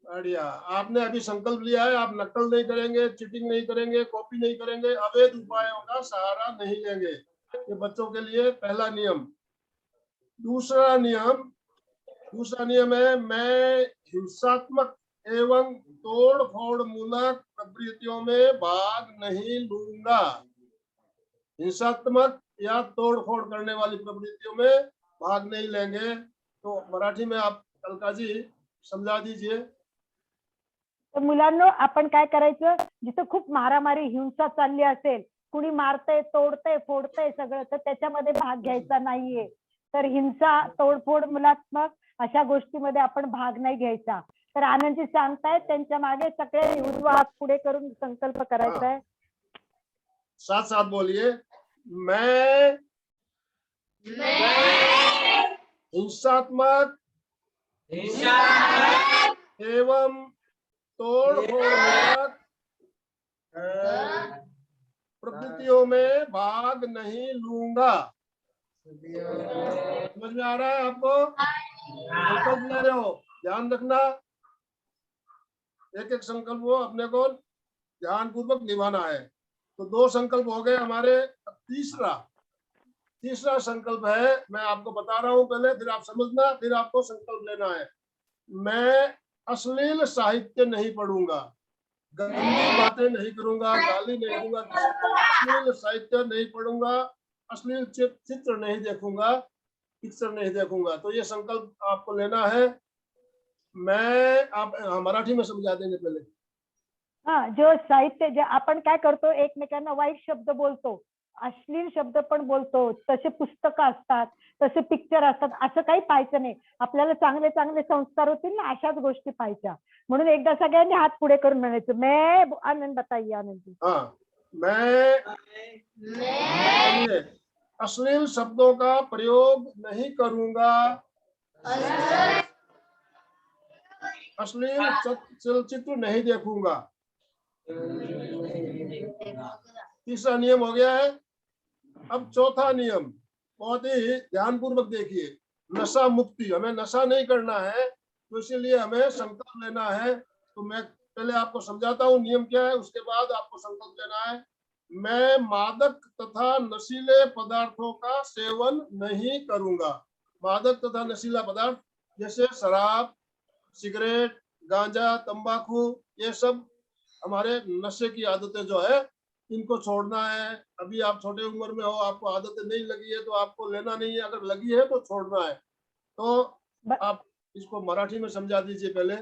बढ़िया, आपने अभी संकल्प लिया है, आप नकल नहीं करेंगे, चीटिंग नहीं करेंगे, कॉपी नहीं करेंगे, अवैध उपायों का सहारा नहीं लेंगे। ये बच्चों के लिए पहला नियम। दूसरा नियम है, मैं हिंसात्मक एवं तोड़-फोड़ मूलक प्रवृत्तियों में भाग नहीं लूंगा। हिंसात्मक या तोड़-फोड़ करने वाली प्रवृत्तियों में भाग नहीं लेंगे। तो मराठी में आप अलका जी समझा दीजिए। तर मुलांनो, आपण काय करायचं, जिथं खूप मारामारी हिंसा चालली असेल, कुणी मारतंय, तोडतंय, फोडतंय सगळं, तर त्याच्यामध्ये भाग घ्यायचा नाहीये। तर हिंसा, तोडफोड, मुलात्मक अशा गोष्टीमध्ये आपण भाग नाही घ्यायचा। तर आनंदजी सांगतायत, त्यांच्या मागे सगळे उजवा हात पुढे करून संकल्प करायचा आहे। साथ साथ बोलिए, मैं हिंसात्मक एवं तोड़फोड़मूलक प्रवृत्तियों में भाग नहीं लूंगा। समझ में आ रहा है आपको? संकल्प ले रहे हो, ध्यान रखना। एक एक संकल्प को अपने को ध्यान पूर्वक निभाना है। तो 2 संकल्प हो गए हमारे। अब तीसरा संकल्प है, मैं आपको बता रहा हूं पहले, फिर आप समझना, फिर आपको संकल्प लेना है। मैं अश्लील साहित्य नहीं पढ़ूंगा, गंदी बातें नहीं करूंगा, गाली नहीं दूंगा किसी को, अश्लील साहित्य नहीं पढ़ूंगा, अश्लील चित्र नहीं देखूंगा, पिक्चर नहीं देखूंगा। तो ये संकल्प आपको लेना है। मैं आप मराठी में समझा देंगे पहले। हा, जो साहित्य जे आपण काय करतो, एकमेकांना वाईट शब्द बोलतो, अश्लील शब्द पण बोलतो, तसे पुस्तकं असतात, तसे पिक्चर असतात, असं काही पाहायचं नाही। आपल्याला चांगले चांगले संस्कार होतील ना, अशाच गोष्टी पाहायच्या। म्हणून एकदा सगळ्यांनी हात पुढे करून म्हणायचं, मैं आनंद बताइए आनंद जी। हाँ, मैं अश्लील शब्दों का प्रयोग नहीं करूंगा, अश्लील चलचित्र नहीं देखूंगा। तीसरा नियम हो गया है। अब चौथा नियम बहुत ही ध्यानपूर्वक देखिए। नशा मुक्ति, हमें नशा नहीं करना है, तो इसीलिए हमें संकल्प लेना है। तो मैं पहले आपको समझाता हूँ नियम क्या है, उसके बाद आपको संकल्प लेना है। मैं मादक तथा नशीले पदार्थों का सेवन नहीं करूंगा। मादक तथा नशीला पदार्थ जैसे शराब, सिगरेट, गांजा, तंबाकू, ये सब हमारे नशे की आदतें जो है, इनको छोड़ना है। अभी आप छोटे उम्र में हो, आपको आदतें नहीं लगी है, तो आपको लेना नहीं है। अगर लगी है तो छोड़ना है। तो आप इसको मराठी में समझा दीजिए पहले।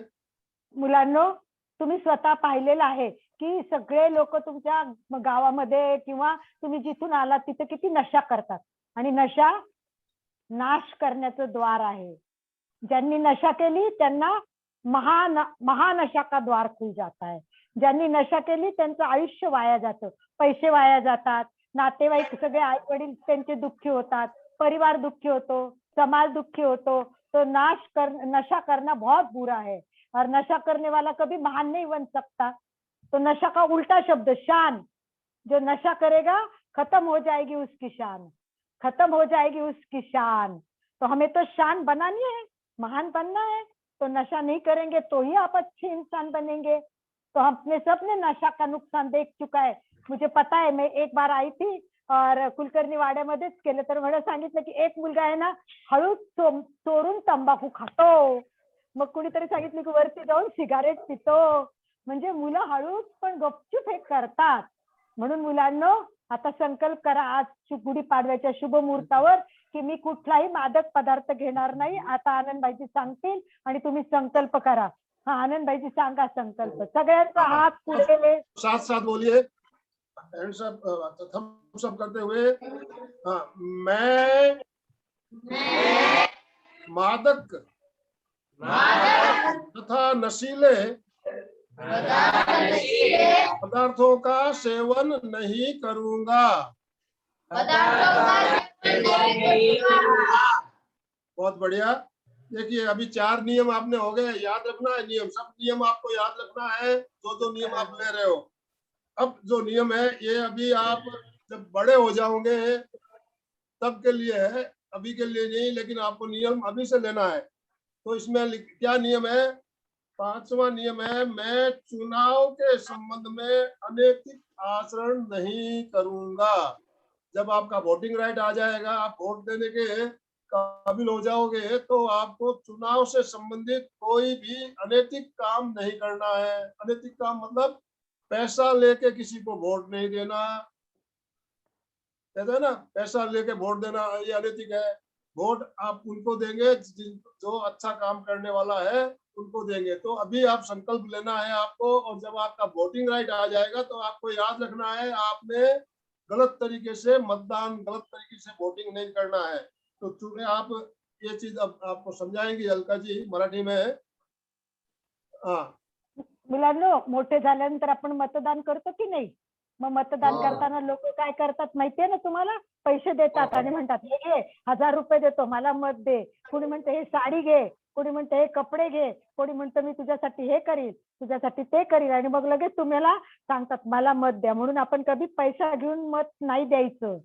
मुलांनो, तुम्ही स्वतः पाहिलेलं आहे की सगळे लोक तुमच्या गावामध्ये किंवा तुम्ही जिथून आलात तिथे किती नशा करतात, आणि नशा नाश करण्याचं द्वार आहे। ज्यांनी नशा केली त्यांना महानशा का द्वार खुल जाता है। ज्यांनी नशा केली त्यांचं आयुष्य वाया जातं, पैसे वाया जातात, नातेवाईक सगळे आई वडील त्यांचे दुःखी होतात, परिवार दुःखी होतो, समाज दुःखी होतो। तो नशा करना बहुत बुरा है, और नशा करने वाला कभी महान नहीं बन सकता। तो नशा का उल्टा शब्द शान, जो नशा करेगा खत्म हो जाएगी उसकी शान, खत्म हो जाएगी उसकी शान। तो हमें तो शान बनानी है, महान बनना है, तो नशा नहीं करेंगे तो ही आप अच्छे इंसान बनेंगे। तो अपने सबने नशा का नुकसान देख चुका है। मुझे पता है, मैं एक बार आई थी और कुलकर्णी वाड्यामध्येच केलं, तर मला सांगितलं की एक मुलगा आहे ना, हळूच चोरून तंबाखू खातो, मग कुणीतरी सांगितलं की वरती जाऊन सिगारेट पितो। म्हणजे मुलं हळूच पण गपचूप हे करतात। म्हणून मुलांनो, आता संकल्प करा आज गुढीपाडव्याच्या शुभ मुहूर्तावर की मी कुठलाही मादक पदार्थ घेणार नाही। आता आनंदबाईजी सांगतील आणि तुम्ही संकल्प करा। हा, आनंदबाईजी सांगा संकल्प, सगळ्यांचा हात पुढे साथ साथ बोलिए, थम्स अप करते हुए। हाँ, मैं मादक तथा नशीले पदार्थों का सेवन नहीं करूंगा। बहुत बढ़िया। देखिए, अभी 4 नियम आपने हो गए, याद रखना है नियम, सब नियम आपको याद रखना है, जो नियम आप ले रहे हो। अब जो नियम है ये अभी आप जब बड़े हो जाओगे तब के लिए है, अभी के लिए नहीं, लेकिन आपको नियम अभी से लेना है। तो इसमें क्या नियम है? 5वां नियम है, मैं चुनाव के संबंध में अनैतिक आचरण नहीं करूंगा। जब आपका वोटिंग राइट आ जाएगा, आप वोट देने के काबिल हो जाओगे, तो आपको चुनाव से संबंधित कोई भी अनैतिक काम नहीं करना है। अनैतिक काम मतलब पैसा लेके किसी को वोट नहीं देना, कहते हैं ना, पैसा लेके वोट देना, ये अनैतिक है। वोट आप उनको देंगे जो अच्छा काम करने वाला है, उनको देंगे। तो अभी आप संकल्प लेना है आपको, और जब आपका वोटिंग राइट आ जाएगा तो आपको याद रखना है आपने गलत तरीके से मतदान, गलत तरीके से वोटिंग नहीं करना है। तो चूंकि आप ये चीज अब आपको समझाएंगे अलका जी मराठी में। हाँ, मुलांनो, मोठे झाल्यानंतर आपण मतदान करतो की नाही? मग मतदान हा. करताना लोक काय करतात माहितीये ना तुम्हाला, पैसे देतात आणि म्हणतात हे घे 1000 रुपये देतो मला मत दे. कुणी म्हणते हे साडी घे, कोणी म्हणते हे कपडे घे, कोणी म्हणतं मी तुझ्यासाठी हे करील, तुझ्यासाठी ते करील, आणि मग लगेच तुम्हाला सांगतात मला मत द्या. म्हणून आपण कधी पैसा घेऊन मत नाही द्यायचं.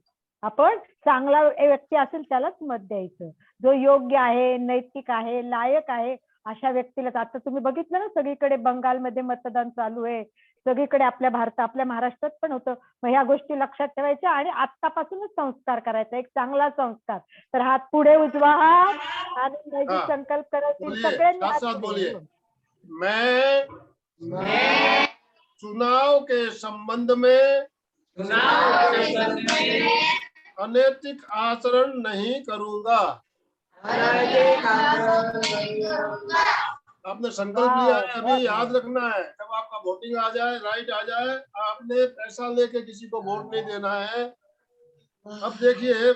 आपण चांगला व्यक्ती असेल त्यालाच मत द्यायचं, जो योग्य आहे, नैतिक आहे, लायक आहे अशा व्यक्तीलाच. आता तुम्ही बघितलं ना सगळीकडे बंगालमध्ये मतदान चालू आहे, सगळीकडे आपल्या महाराष्ट्रात पण होतं. मग ह्या गोष्टी लक्षात ठेवायच्या आणि आत्तापासूनच संस्कार करायचा, एक चांगला संस्कार. तर हात पुढे उजवा हात आणि हाँ, संकल्प करायचे बोलिए, सगळ्यांनी साथ हात साथ पुढे. बोलिए. मैं चुनाव के संबंध में अनैतिक आचरण नहीं करूंगा। आपने संकल्प लिया है, अभी याद रखना है, जब आपका वोटिंग आ जाए, राइट आ जाए, आपने पैसा लेके किसी को वोट नहीं देना है। अब देखिए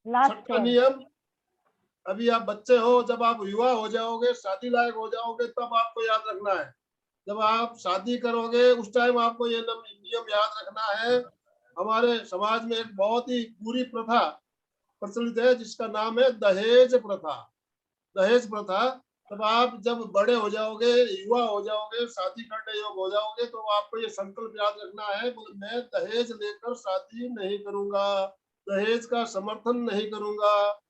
लास्ट छठा नियम, अभी आप बच्चे हो, जब आप युवा हो जाओगे, शादी लायक हो जाओगे, तब आपको याद रखना है। जब आप शादी करोगे उस टाइम आपको ये नियम याद रखना है। हमारे समाज में एक बहुत ही बुरी प्रथा प्रचलित है जिसका नाम है दहेज प्रथा। दहेज प्रथा, तब आप जब बड़े हो जाओगे, युवा हो जाओगे, शादी करने योग्य हो जाओगे, तो आपको ये संकल्प याद रखना है, मैं दहेज लेकर शादी नहीं करूंगा, दहेज का समर्थन नहीं करूंगा।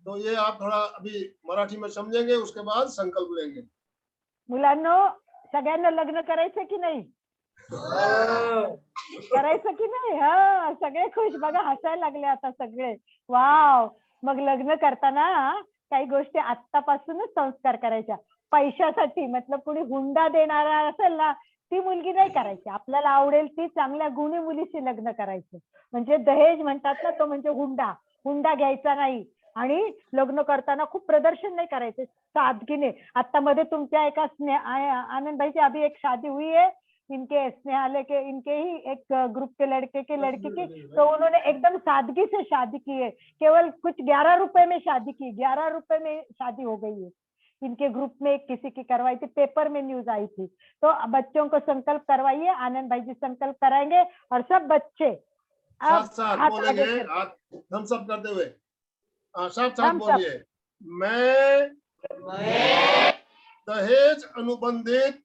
तो ये आप थोड़ा अभी मराठी में समझेंगे, उसके बाद संकल्प लेंगे। मुलांनो, सगळ्यांना लग्न करायचं की नाही? करायचं की नाही? हा, सगळे खुश. बघा हसायला लागले आता सगळे. वाव. मग लग्न करताना काही गोष्टी आत्तापासूनच संस्कार करायच्या. पैशासाठी मतलब कुणी हुंडा देणारा असेल ना, ती मुलगी नाही करायची. आपल्याला आवडेल ती चांगल्या गुणी मुलीशी लग्न करायचं. म्हणजे दहेज म्हणतात ना, तो म्हणजे हुंडा. हुंडा घ्यायचा नाही. आणि लग्न करताना खूप प्रदर्शन नहीं करायचे, सादगीने. आता मध्ये तुमच्या एका आनंद भाई की अभी एक शादी हुई है, इनके स्नेहालय के, इनके ही एक ग्रुप के लड़के के लड़की की, तो उन्होंने एकदम सादगी से शादी की है, केवल कुछ 11 रुपए में शादी की, 11 रुपए में शादी हो गई है। इनके ग्रुप में किसी की करवाई थी, पेपर में न्यूज आई थी। तो बच्चों को संकल्प करवाइए, आनंद भाई जी संकल्प कराएंगे और सब बच्चे साथ साथ हाथ बोलेंगे, आगे करके। हाथ थम्स अप करते हुए साथ साथ Thumbs up. बोलिए। मैं दहेज अनुबंधित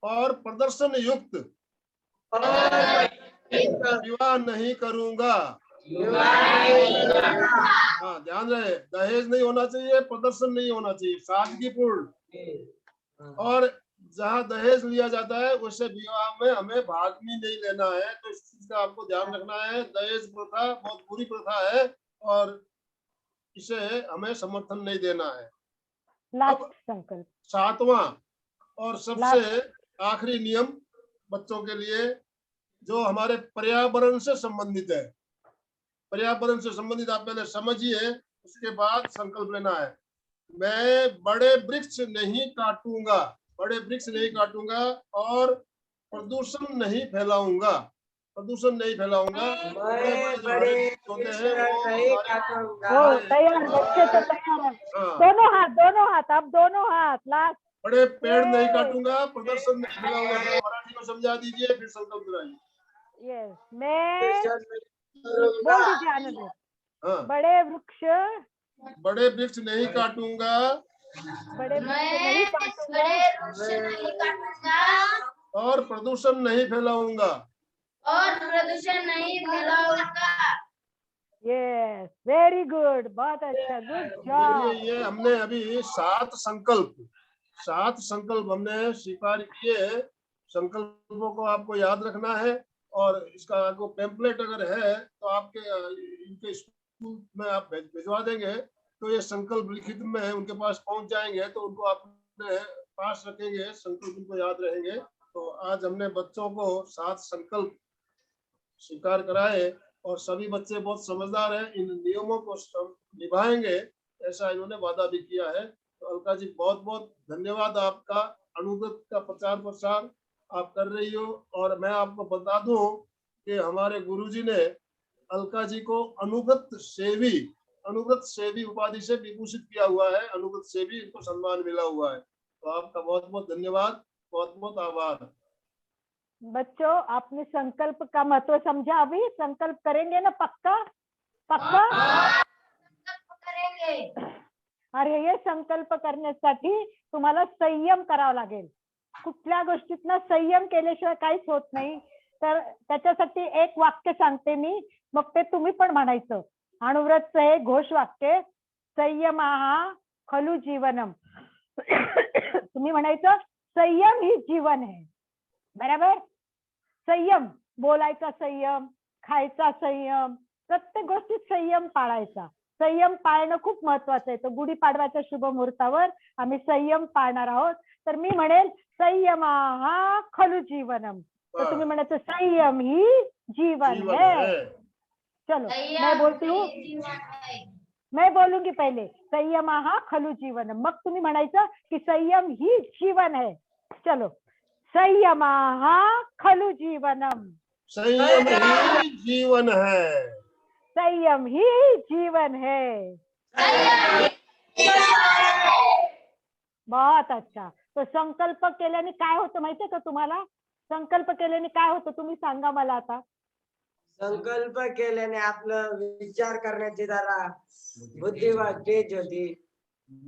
और प्रदर्शन युक्त विवाह नहीं करूंगा। हाँ, ध्यान रहे, दहेज नहीं होना चाहिए, प्रदर्शन नहीं होना चाहिए, सादगीपूर्ण। और जहाँ दहेज लिया जाता है उससे विवाह में हमें भाग भी नहीं लेना है। तो इस चीज का आपको ध्यान रखना है। दहेज प्रथा बहुत बुरी प्रथा है और इसे हमें समर्थन नहीं देना है। लास्ट संकल्प। सातवां और सबसे आखिरी नियम बच्चों के लिए, जो हमारे पर्यावरण से संबंधित है। पर्यावरण से संबंधित आप पहले समझिए, उसके बाद संकल्प लेना है। मैं बड़े वृक्ष नहीं काटूंगा, बड़े वृक्ष नहीं काटूंगा और प्रदूषण नहीं फैलाऊंगा, प्रदूषण नहीं फैलाऊंगा। बड़े तैयार, बच्चे तो तैयार है। दोनों हाथ, अब दोनों हाथ। लास्ट। बड़े पेड़ नहीं काटूंगा, प्रदर्शन नहीं फैलाऊंगा। मराठी में समझा दीजिए, फिर संकल्प कराइए। यस, मैं बोल दीजिए आनंद। हाँ, बड़े वृक्ष नहीं काटूंगा, बड़े वृक्ष नहीं काटूंगा और प्रदूषण नहीं फैलाऊंगा। और प्रदूषण नहीं फैलाऊंगा। यस, वेरी गुड, बहुत अच्छा, गुड जॉब। ये हमने अभी 7 संकल्प हमने स्वीकार किए। संकल्पों को आपको याद रखना है और इसका आपको पेम्पलेट अगर है तो आपके इनके स्कूल में आप भिजवा देंगे, तो ये संकल्प लिखित में उनके पास पहुंच जाएंगे, तो उनको अपने पास रखेंगे, संकल्प उनको याद रहेंगे। तो आज हमने बच्चों को 7 संकल्प स्वीकार कराए और सभी बच्चे बहुत समझदार हैं, इन नियमों को निभाएंगे ऐसा इन्होंने वादा भी किया है। तो अलका जी बहुत बहुत धन्यवाद आपका। अनुगत का प्रचार प्रसार आप कर रही हो, और मैं आपको बता दूं कि हमारे गुरुजी ने अलका जी को अनुगत सेवी उपाधि से विभूषित किया हुआ है। अनुगत सेवी, इनको सम्मान मिला हुआ है। तो आपका बहुत बहुत धन्यवाद। बहुत बहुत आभार। बच्चों, आपने संकल्प का महत्व समझा? अभी संकल्प करेंगे ना? पक्का पक्का? करेंगे। अरे हे संकल्प करण्यासाठी तुम्हाला संयम करावा लागेल. कुठल्या गोष्टीत ना संयम केल्याशिवाय काहीच होत नाही. तर त्याच्यासाठी एक वाक्य सांगते मी, मग ते तुम्ही पण म्हणायचं. अणुव्रतचं हे घोष वाक्य, संयमः खलु जीवनम. तुम्ही म्हणायचं संयम ही जीवन आहे. बरोबर? संयम, बोलायचा संयम, खायचा संयम, प्रत्येक गोष्टीत संयम पाळायचा. संयम पाळणं खूप महत्वाचं आहे. तर गुढीपाडव्याच्या शुभ मुहूर्तावर आम्ही संयम पाळणार आहोत. तर मी म्हणेल संयमः खलु जीवनम. तर तुम्ही म्हणायचं संयम ही जीवन जीवन है. है। चलो मैं बोलती हूँ, मैं बोलूंगी पहले. संयमः खलु जीवनम. मग तुम्ही म्हणायचं की संयम ही जीवन है. चलो, संयमः खलु जीवनम. संयम ही जीवन है। संयम ही जीवन है. बहुत अच्छा. तो संकल्प केल्याने काय होतं माहितीये का तुम्हाला? संकल्प केल्याने काय होतं तुम्ही सांगा मला आता. संकल्प केल्याने आपलं विचार करण्याची जरा बुद्धी तेज होती.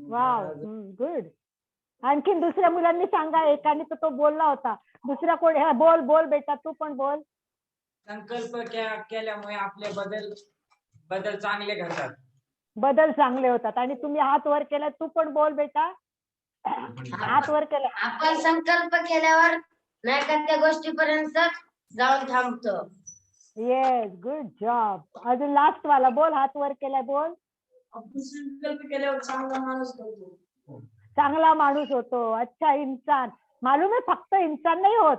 वाव, गुड. आणखीन दुसऱ्या मुलांनी सांगा. एकाने तर तो बोलला होता. दुसरा कोण? हा, बोल बोल बेटा, तू पण बोल. संकल्प केल्यामुळे आपले बदल चांगले घडतात. बदल चांगले होतात. आणि तुम्ही हात वर केला, तू पण बोल बेटा. हात वर केला. आपण संकल्प केल्यावर नाही का त्या गोष्टीपर्यंत जाऊन थांबतो. Yes, good job. अजून लास्ट वाला बोल, हात वर केलाय, बोल. आपण संकल्प केल्यावर चांगला माणूस होतो. चांगला माणूस होतो. अच्छा, इंसान. मालूम आहे, फक्त इंसान नाही होत,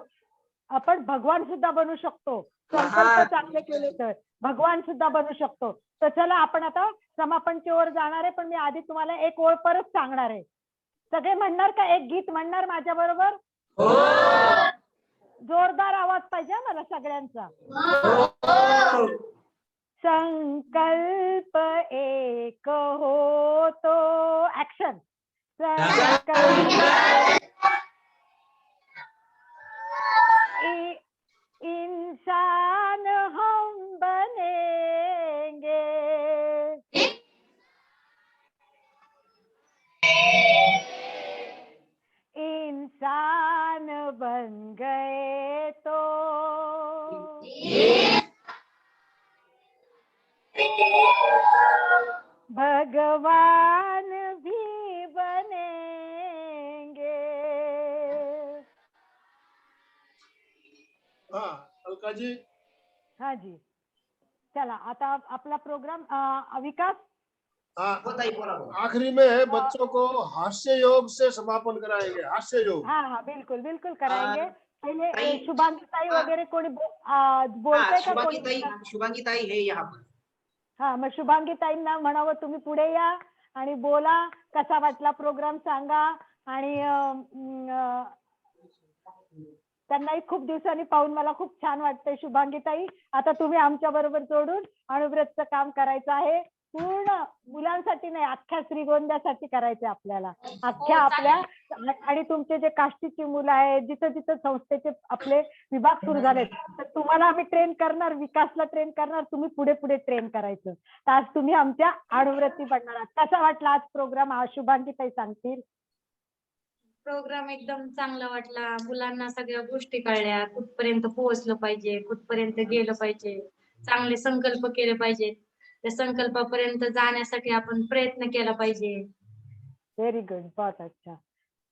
आपण भगवान सुद्धा बनू शकतो. संकल्प चांगले केले तर भगवान सुद्धा बनू शकतो. तर चला, आपण आता समापनची ओर जाणार आहे. पण मी आधी तुम्हाला एक ओळ परत सांगणार आहे. सगळे म्हणणार का? एक गीत म्हणणार माझ्या बरोबर? जोरदार आवाज पाहिजे मला सगळ्यांचा. संकल्प एक होतो. ऍक्शन. संकल्प इंसान हम बनेंगे. इंसान बन गए तो भगवान भी बनेंगे. हाँ अलका जी. हाँ जी. चला, आता आपला प्रोग्राम विकास. हाँ, आखिरी में बच्चों को हास्य योग से समापन कराएंगे. हास्य योग. हाँ हाँ, बिल्कुल बिल्कुल कराएंगे. पहले शुभांगी ताई वगैरे कोणी बोलते का? कोणी? शुभांगी ताई है यहाँ पर. हा, मग शुभांगी ताईंना म्हणावं तुम्ही पुढे या आणि बोला. कसा वाटला प्रोग्राम सांगा. आणि त्यांनाही खूप दिवसांनी पाहून मला खूप छान वाटतंय. शुभांगी ताई, आता तुम्ही आमच्या बरोबर जोडून अणुव्रतचं काम करायचं आहे. पूर्ण मुलांसाठी नाही, अख्ख्या श्रीगोंद्यासाठी करायचं आपल्याला. अख्ख्या आपल्या आणि तुमचे जे काष्टीची मुलं आहेत, जिथं जिथं संस्थेचे आपले विभाग सुरू झालेत, तर तुम्हाला आम्ही ट्रेन करणार, विकासला ट्रेन करणार, तुम्ही पुढे पुढे ट्रेन करायचं. तर आज तुम्ही आमच्या अणुव्रती बनणार आहात. कसा वाटला आज प्रोग्राम? शुभांगी ताई सांगतील. प्रोग्राम एकदम चांगला वाटला. मुलांना सगळ्या गोष्टी कळल्या, कुठपर्यंत पोहोचलं पाहिजे, कुठपर्यंत गेलं पाहिजे, चांगले संकल्प केले पाहिजे. त्या संकल्पापर्यंत जाण्यासाठी आपण प्रयत्न केला पाहिजे. व्हेरी गुड, बहुत अच्छा.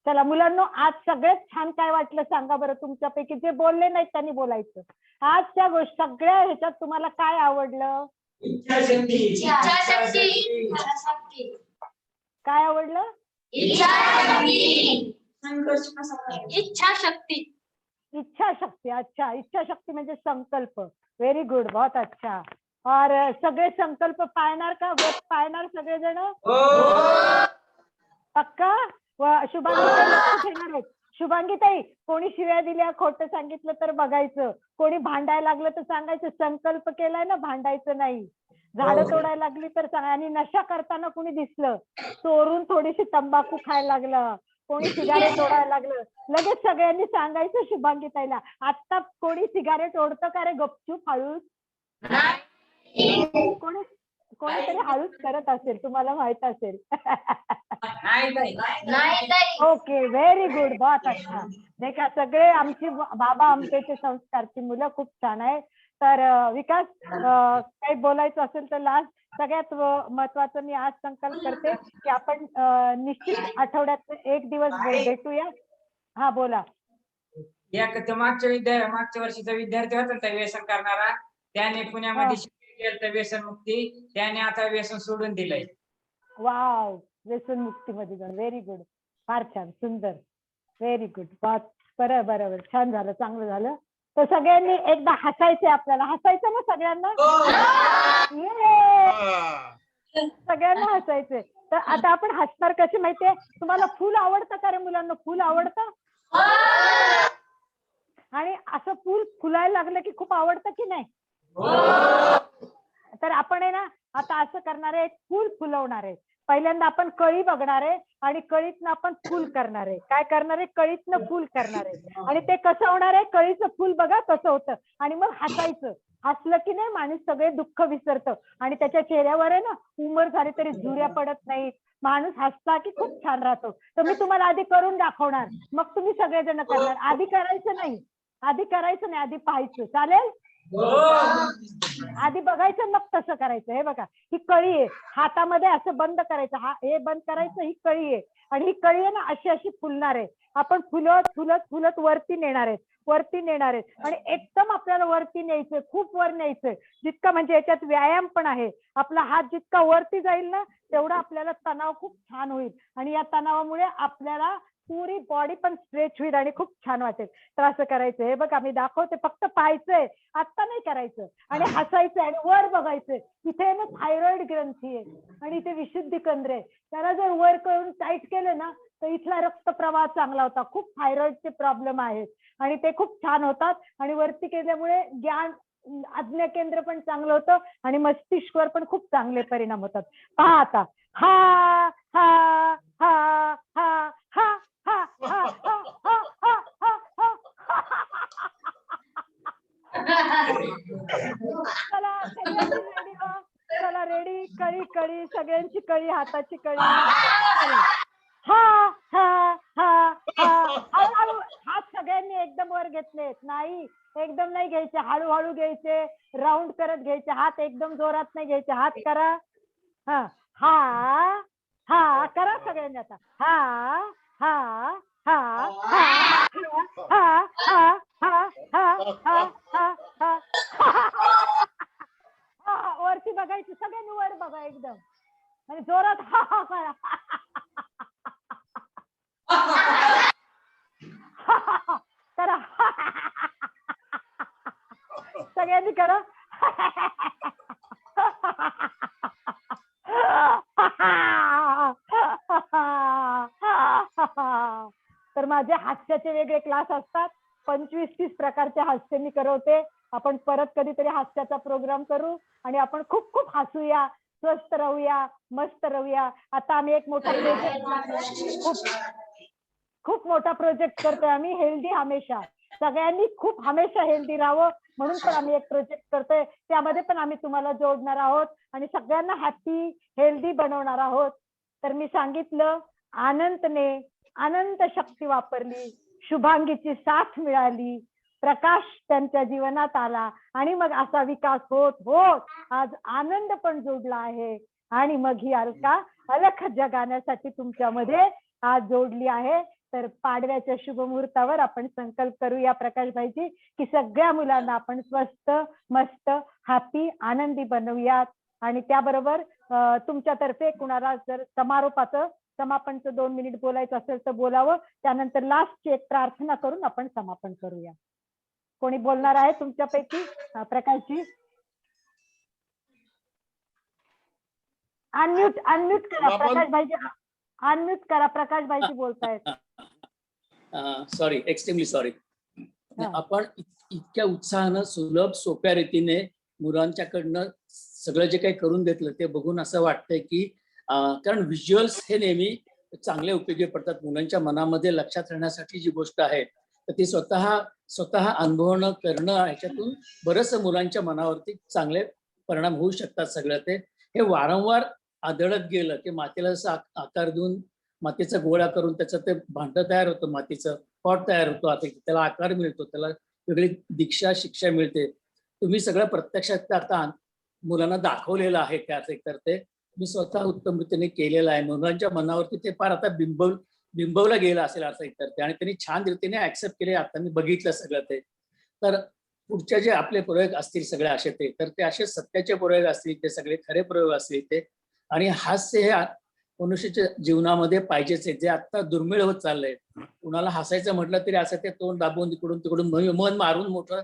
चला मुलांनो, आज सगळ्यात छान काय वाटलं सांगा बरं. तुमच्यापैकी जे बोलले नाहीत त्यांनी बोलायचं. आजच्या गोष्टी सगळ्या ह्याच्यात तुम्हाला काय आवडलं? इच्छाशक्ती. काय आवडलं? इच्छाशक्ती. इच्छाशक्ती. अच्छा, इच्छाशक्ती म्हणजे संकल्प. व्हेरी गुड, बहुत अच्छा. और सगळे संकल्प पाळणार का? व्रत पाळणार सगळेजण? पक्का? शुभांगी ताई लक्ष ठेवणार आहेत. शुभांगी ताई, कोणी शिव्या दिल्या, खोटं सांगितलं तर बघायचं. कोणी भांडायला लागलं तर सांगायचं संकल्प केलाय ना, भांडायचं नाही. झाडं तोडायला लागली तर सांगा. आणि नशा करताना कोणी दिसलं, चोरून थोडीशी तंबाखू खायला लागलं, कोणी सिगारेट ओढायला लागलं लगेच सगळ्यांनी सांगायचं शुभांगी ताईला, आता कोणी सिगारेट ओढतं का रे गपचूप हळूच? कोणीतरी हळूच करत असेल, तुम्हाला माहित असेल. ओके, व्हेरी गुड, बहुत अच्छा. नाही का, सगळे आमची बाबा आमटेचे संस्कारची मुलं खूप छान आहे. तर विकास, काही बोलायचं असेल तर लास्ट सगळ्यात महत्वाचं मी आज संकल्प करते की आपण निश्चित आठवड्यात एक दिवस भेटूया. हा बोला. मागच्या वर्षीचा विद्यार्थी होता त्या व्यसन करणारा, त्याने पुण्यामध्ये केलं व्यसनमुक्ती, त्याने आता व्यसन सोडून दिलंय. वाव, व्यसन मुक्ती मध्ये जाऊन, व्हेरी गुड, फार छान, सुंदर, व्हेरी गुड. बरोबर, छान झालं, चांगलं झालं. तर सगळ्यांनी एकदा हसायचे, आपल्याला हसायचं ना सगळ्यांना, सगळ्यांना हसायचे. तर आता आपण हसणार कसे माहितीये? तुम्हाला फुल आवडतं का रे मुलांना? फुल आवडतं? आणि असं फुल फुलायला लागलं की खूप आवडतं की नाही? तर आपण आहे ना आता असं करणार आहे, फुल फुलवणार आहे. पहिल्यांदा आपण कळी बघणार आहे आणि कळीतनं आपण फुल करणार आहे. काय करणार आहे? कळीतनं फुल करणार आहे. आणि ते कसं होणार आहे? कळीचं फुल बघा कसं होतं. आणि मग हसायचं. हसलं की नाही माणूस सगळे दुःख विसरतं आणि त्याच्या चेहऱ्यावर आहे ना उमर झाली तरी झुऱ्या पडत नाहीत. माणूस हसला की खूप छान राहतो. तर मी तुम्हाला आधी करून दाखवणार, मग तुम्ही सगळेजण करणार. आधी करायचं नाही, आधी पाहायचं. चालेल? आधी बघायचं मग तसं करायचं. हे बघा, ही कळी आहे, हातामध्ये असं बंद करायचं, हे बंद करायचं, ही कळी आहे आणि ही कळी आहे ना अशी फुलणार आहे. आपण फुलत फुलत फुलत वरती नेणार आहेत आणि एकदम आपल्याला वरती न्यायचंय, खूप वर न्यायचंय. जितका म्हणजे याच्यात व्यायाम पण आहे. आपला हात जितका वरती जाईल ना तेवढा आपल्याला तणाव खूप छान होईल आणि या तणावामुळे आपल्याला पुरी बॉडी पण स्ट्रेच होईल आणि खूप छान वाटेल. तर असं करायचं. हे बघा मी दाखवते, फक्त पाहायचंय, आता नाही करायचं. आणि हसायचं आणि वर बघायचंय. इथे ना थायरॉइड ग्रंथी आहे आणि इथे विशुद्धी केंद्र आहे. त्याला जर वर करून टाईट केलं ना तर इथला रक्तप्रवाह चांगला होता. खूप थायरॉइडचे प्रॉब्लेम आहेत आणि ते खूप छान होतात. आणि वरती केल्यामुळे ज्ञान आज्ञा केंद्र पण चांगलं होतं आणि मस्तिष्कवर पण खूप चांगले परिणाम होतात. पहा आता, हा हा हा हा हा हा हा हा हा हा चला रेडी. कळी कळी सगळ्यांची कळी, हाताची कळी. हा हा हा हा. हळूहळू हात सगळ्यांनी एकदम वर घेतलेत नाही, एकदम नाही घ्यायचे, हळूहळू घ्यायचे, राऊंड करत घ्यायचे. हात एकदम जोरात नाही घ्यायचे. हात करा. हा हा हा करा सगळ्यांनी आता. हा हा हा हा हा हा हा हा हा हा. वरती बघायची, सगळ्यांनी वर बघा एकदम आणि जोरात हा हा करा. करा सगळ्यांनी करा. तर माझे हास्याचे वेगळे क्लास असतात. 25-30 प्रकारचे हास्य मी करवते. आपण परत कधीतरी हास्याचा प्रोग्राम करू आणि आपण खूप खूप हसूया, स्वस्थ राहूया, मस्त राहूया. आता आम्ही एक मोठा प्रोजेक्ट, खूप मोठा प्रोजेक्ट करतोय आम्ही, हेल्दी हमेशा. सगळ्यांनी खूप हमेशा हेल्दी राहावं म्हणून पण आम्ही एक प्रोजेक्ट करतोय. त्यामध्ये पण आम्ही तुम्हाला जोडणार आहोत आणि सगळ्यांना हॅपी हेल्दी बनवणार आहोत. तर मी सांगितलं, आनंदने अनंत शक्ती वापरली, शुभांगीची साथ मिळाली, प्रकाश त्यांच्या जीवनात आला आणि मग असा विकास होत होत आज आनंद पण जोडला आहे आणि मग ही अलका अलख जगाण्यासाठी तुमच्यामध्ये आज जोडली आहे. तर पाडव्याच्या शुभ मुहूर्तावर आपण संकल्प करूया प्रकाशभाईजी की सगळ्या मुलांना आपण स्वस्त मस्त हॅपी आनंदी बनवूयात. आणि त्याबरोबर तुमच्यातर्फे कुणाला जर समापनचं 2 मिनिट बोलायचं असेल तर बोलावं. त्यानंतर लास्टची एक प्रार्थना करून आपण समापन करूया. कोणी बोलणार आहे तुमच्यापैकी? प्रकाशजी अनम्यूट करा. प्रकाशभाईजी अनम्यूट करा. प्रकाशभाईजी बोलतायत. Sorry, extremely sorry. आपण इतक्या उत्साहानं सुलभ सोप्या रीतीने मुलांच्याकडनं सगळं जे काही करून घेतलं ते बघून असं वाटतंय की कारण व्हिज्युअल्स हे नेहमी चांगले उपयोगी पडतात. मुलांच्या मनामध्ये लक्षात राहण्यासाठी जी गोष्ट आहे तर ती स्वतः अनुभवणं करणं, ह्याच्यातून बरंचसं मुलांच्या मनावरती चांगले परिणाम होऊ शकतात. सगळं ते हे वारंवार आदळत गेलं की मातीला जसं आकार देऊन मातीचा गोळा करून त्याचं ते भांडं तयार होतं, मातीचं पॉट तयार होतो, आता त्याला आकार मिळतो, त्याला वेगळी दीक्षा शिक्षा मिळते. तुम्ही सगळं प्रत्यक्षात आता मुलांना दाखवलेलं आहे. तर ते मी स्वतः उत्तम रीतीने केलेलं आहे. मुलांच्या मनावरती ते फार आता बिंबवलं गेलं असेल असं तर ते, आणि त्यांनी छान रीतीने ऍक्सेप्ट केले. आता मी बघितलं सगळं ते. तर पुढचे जे आपले प्रयोग असतील सगळे असे तर ते असे सत्याचे प्रयोग असतील, ते सगळे खरे प्रयोग असतील ते. आणि हास्य हे मनुष्याच्या जीवनामध्ये पाहिजेच आहे, जे आता दुर्मिळ होत चाललंय. कुणाला हसायचं म्हटलं तरी असं ते तोंड दाबून तिकडून मन मारून मोठं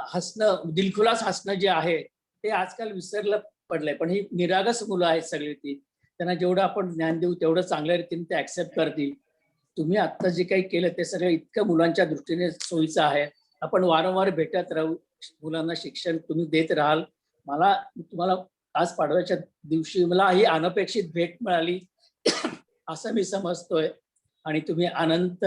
हसणं, दिलखुलास हसणं जे आहे ते आजकाल विसरलं पडलंय. पण ही निरागस मुलं आहेत सगळी ती. त्यांना जेवढं आपण ज्ञान देऊ तेवढं चांगल्या रीतीने ते ऍक्सेप्ट करतील. तुम्ही आता जे काही केलं ते सगळं इतकं मुलांच्या दृष्टीने सोयीचं आहे. आपण वारंवार भेटत राहू, मुलांना शिक्षण तुम्ही देत राहाल. मला तुम्हाला आज पाडव्याच्या दिवशी मला ही अनपेक्षित भेट मिळाली असं मी समजतोय. आणि तुम्ही अनंत,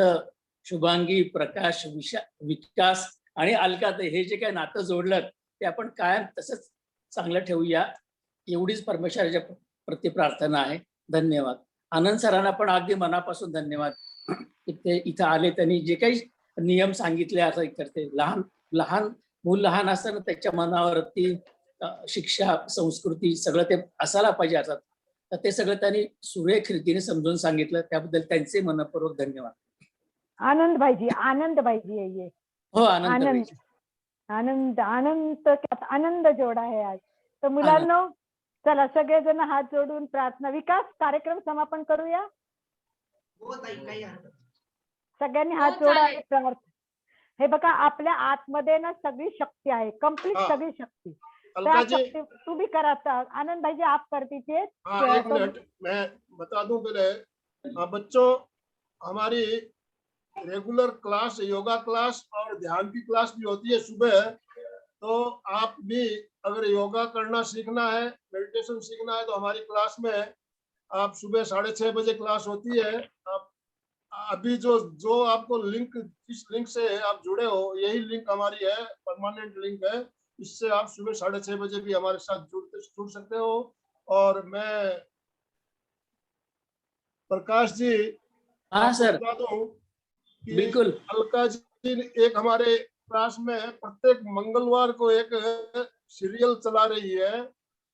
शुभांगी, प्रकाश, विकास आणि अलकाताई हे जे काही नातं जोडलं ते आपण कायम तसंच चांगलं ठेवूया, एवढीच परमेश्वराच्या प्रति प्रार्थना आहे. धन्यवाद. आनंद सरांना पण अगदी मनापासून धन्यवाद. ते इथं आले, त्यांनी जे काही नियम सांगितले असं करते. लहान मूल लहान असताना त्याच्या मनावरती शिक्षा, संस्कृती सगळं ते असायला पाहिजे असतात. तर ते सगळं त्यांनी सुरेख रीतीने समजून सांगितलं, त्याबद्दल त्यांचे मनपूर्वक धन्यवाद. आनंद भाईजी है ये. हो, आनंद आनंद आनंद जोडा है आज. तर मुलांनो, चला सगळेजण हात जोडून प्रार्थना. विकास, कार्यक्रम समापन करूया. सगळ्यांनी हात जोडा आणि प्रार्थना. हे बघा, आपल्या आतमध्ये ना सगळी शक्ती आहे, कंप्लीट सगळी शक्ती. तू भी करा था आनंद भाई जी, आप कर दीजिए. एक मिनट मैं बता दूं पहले। बच्चों, हमारी रेगुलर क्लास, योगा क्लास और ध्यान की क्लास भी होती है सुबह। तो आप भी अगर योगा करना सीखना है, मेडिटेशन सीखना है, तो हमारी क्लास में आप सुबह 6:30 बजे क्लास होती है। आप अभी जो आपको लिंक, जिस लिंक से आप जुड़े हो, यही लिंक हमारी है, परमानेंट लिंक है। इससे आप सुबह 6:30 बजे भी हमारे साथ जुड़ सकते हो। और मैं प्रकाश जी, हाँ सर, बिल्कुल। अलका जी एक हमारे क्लास में प्रत्येक मंगलवार को एक सीरियल चला रही है,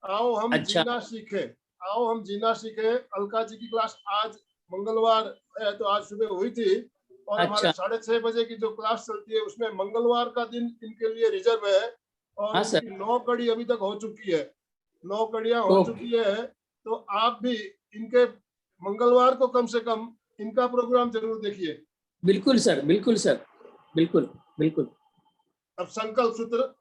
आओ हम जीना सीखे, आओ हम जीना सीखे। अलका जी की क्लास आज मंगलवार है, तो आज सुबह हुई थी। और हमारे 6:30 बजे की जो क्लास चलती है उसमें मंगलवार का दिन इनके लिए रिजर्व है। और 9 कड़ी अभी तक हो चुकी है, 9 कड़ियां हो चुकी है। तो आप भी इनके मंगलवार को कम से कम इनका प्रोग्राम जरूर देखिए। बिल्कुल सर, बिल्कुल सर, बिल्कुल बिल्कुल। अब संकल्प सूत्र,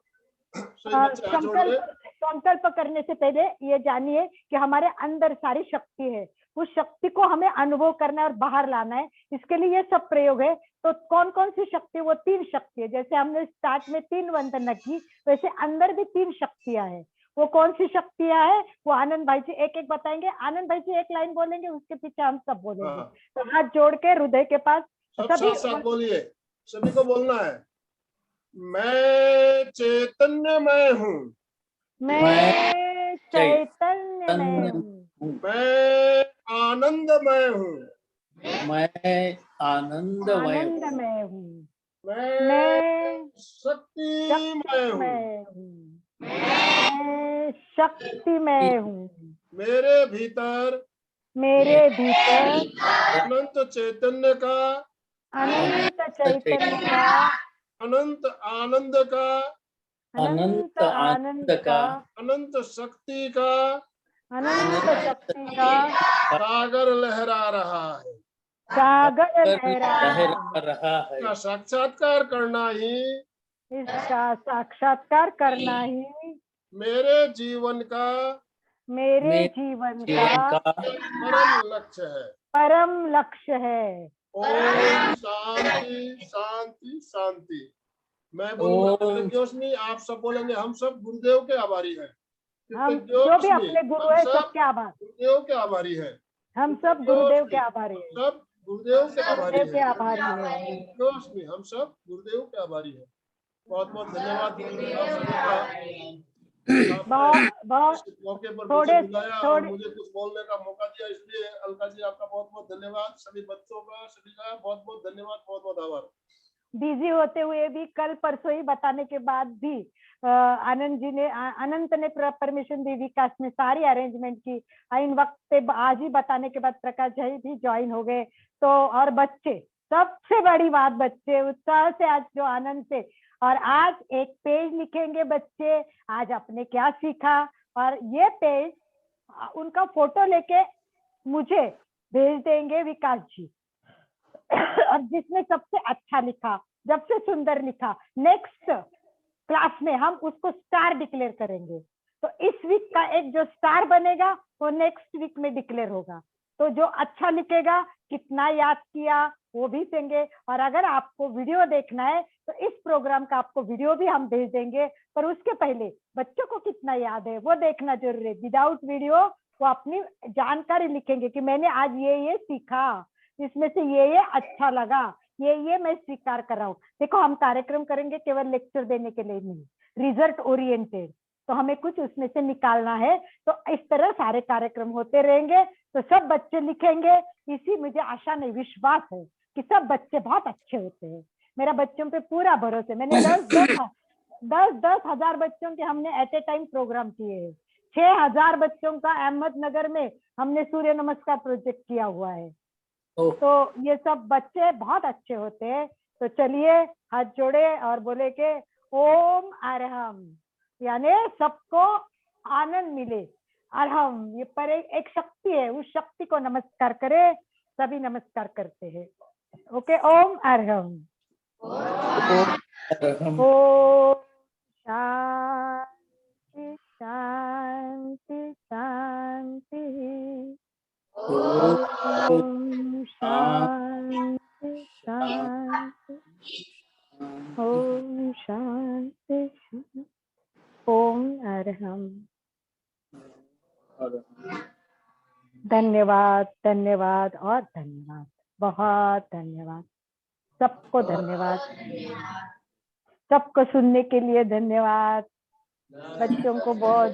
संकल्प करने से पहले ये जानिए कि हमारे अंदर सारी शक्ति है, उस शक्ति को हमें अनुभव करना है और बाहर लाना है। इसके लिए ये सब प्रयोग है। तो कौन कौन सी शक्ति? वो 3 शक्ति है। जैसे हमने स्टार्ट में 3 वंदना की, वैसे अंदर भी 3 शक्तियां हैं। वो कौन सी शक्तियां है वो आनंद भाई जी एक एक बताएंगे। आनंद भाई जी एक लाइन बोलेंगे, उसके पीछे हम सब बोलेंगे। तो हाथ जोड़ के हृदय के पास सभी बोलिए, सभी को बोलना है। मैं चैतन्यमय हूँ, मैं चैतन्यमय हूँ, मैं आनंदमय हूँ, मैं आनंदमय हूँ, मैं शक्तिमय हूँ, मैं शक्तिमय हूँ। मेरे भीतर अनंत चैतन्य का, अनंत चैतन्य का, अनंत आनंद का, अनंत आनंद का, अनंत शक्ति का, अनंत शक्ति का सागर लहरा रहा है, सागर लहरा रहा है। इसका साक्षात्कार करना ही, इसका साक्षात्कार करना ही मेरे जीवन का परम लक्ष्य है, परम लक्ष्य है। ओम शांति शांति शांति। मैं बोलूंगा, आप सब बोलेंगे। हम सब गुरुदेव के आभारी हैं। हम जो भी अपने गुरु है सबके आभार, गुरुदेव के आभारी है। हम सब गुरुदेव के आभारी हैं। सब गुरुदेव के आभारी गुरुदेव के हैं। आभारी हैं। Trust me, हम सब गुरुदेव के आभारी हैं। बहुत बहुत धन्यवाद सभी का। बहुत इस मौके पर मुझे थोड़े बुलाया और मुझे कुछ बोलने का मौका दिया, इसलिए अलका जी आपका बहुत बहुत धन्यवाद। सभी बच्चों का, सभी का बहुत बहुत धन्यवाद, बहुत बहुत आभार। बिजी होते हुए भी कल परसों ही बताने के बाद भी अनंत ने परमिशन दी, विकास ने सारी अरेंजमेंट की। इन वक्त पे आज ही बताने के बाद प्रकाश जी भी ज्वाइन हो गए। तो और बच्चे, सबसे बड़ी बात, बच्चे उत्साह से आज जो आनंद से, और आज एक पेज लिखेंगे बच्चे, आज आपने क्या सीखा, और ये पेज उनका फोटो लेके मुझे भेज देंगे विकास जी। और जिसने सबसे अच्छा लिखा, सबसे सुंदर लिखा, नेक्स्ट क्लास में हम उसको स्टार डिक्लेयर करेंगे। तो इस वीक का एक जो स्टार बनेगा वो नेक्स्ट वीक में डिक्लेयर होगा। तो जो अच्छा लिखेगा, कितना याद किया, वो भी देंगे। और अगर आपको वीडियो देखना है तो इस प्रोग्राम का आपको वीडियो भी हम भेज देंगे। पर उसके पहले बच्चों को कितना याद है वो देखना जरूरी है। विदाउट वीडियो वो अपनी जानकारी लिखेंगे कि मैंने आज ये सीखा, इसमें से ये अच्छा लगा, ये मैं स्वीकार कर रहा हूँ। देखो, हम कार्यक्रम करेंगे केवल लेक्चर देने के लिए नहीं, रिजल्ट ओरिएंटेड। तो हमें कुछ उसमें से निकालना है। तो इस तरह सारे कार्यक्रम होते रहेंगे। तो सब बच्चे लिखेंगे, इसी मुझे आशा नहीं, विश्वास है कि सब बच्चे बहुत अच्छे होते हैं। मेरा बच्चों पे पूरा भरोसा है। मैंने 10 हजार बच्चों के हमने एट ए टाइम प्रोग्राम किए हैं। 6000 बच्चों का अहमदनगर में हमने सूर्य नमस्कार प्रोजेक्ट किया हुआ है। तो ये सब बच्चे बहुत अच्छे होते हैं। तो चलिए हाथ जोड़े और बोले के ओम अरहम, यानी सबको आनंद मिले। अरहम ये पर एक शक्ति है, उस शक्ति को नमस्कार करे। सभी नमस्कार करते हैं। ओके, ओम अरहम। ओम शांति शांति शांति। ओम शांति शांति। ओम शांति शांति। ओम अरहम। धन्यवाद, धन्यवाद और धन्यवाद, बहुत धन्यवाद। सबको धन्यवाद, सबको सुनने के लिए धन्यवाद। बच्चों को बहुत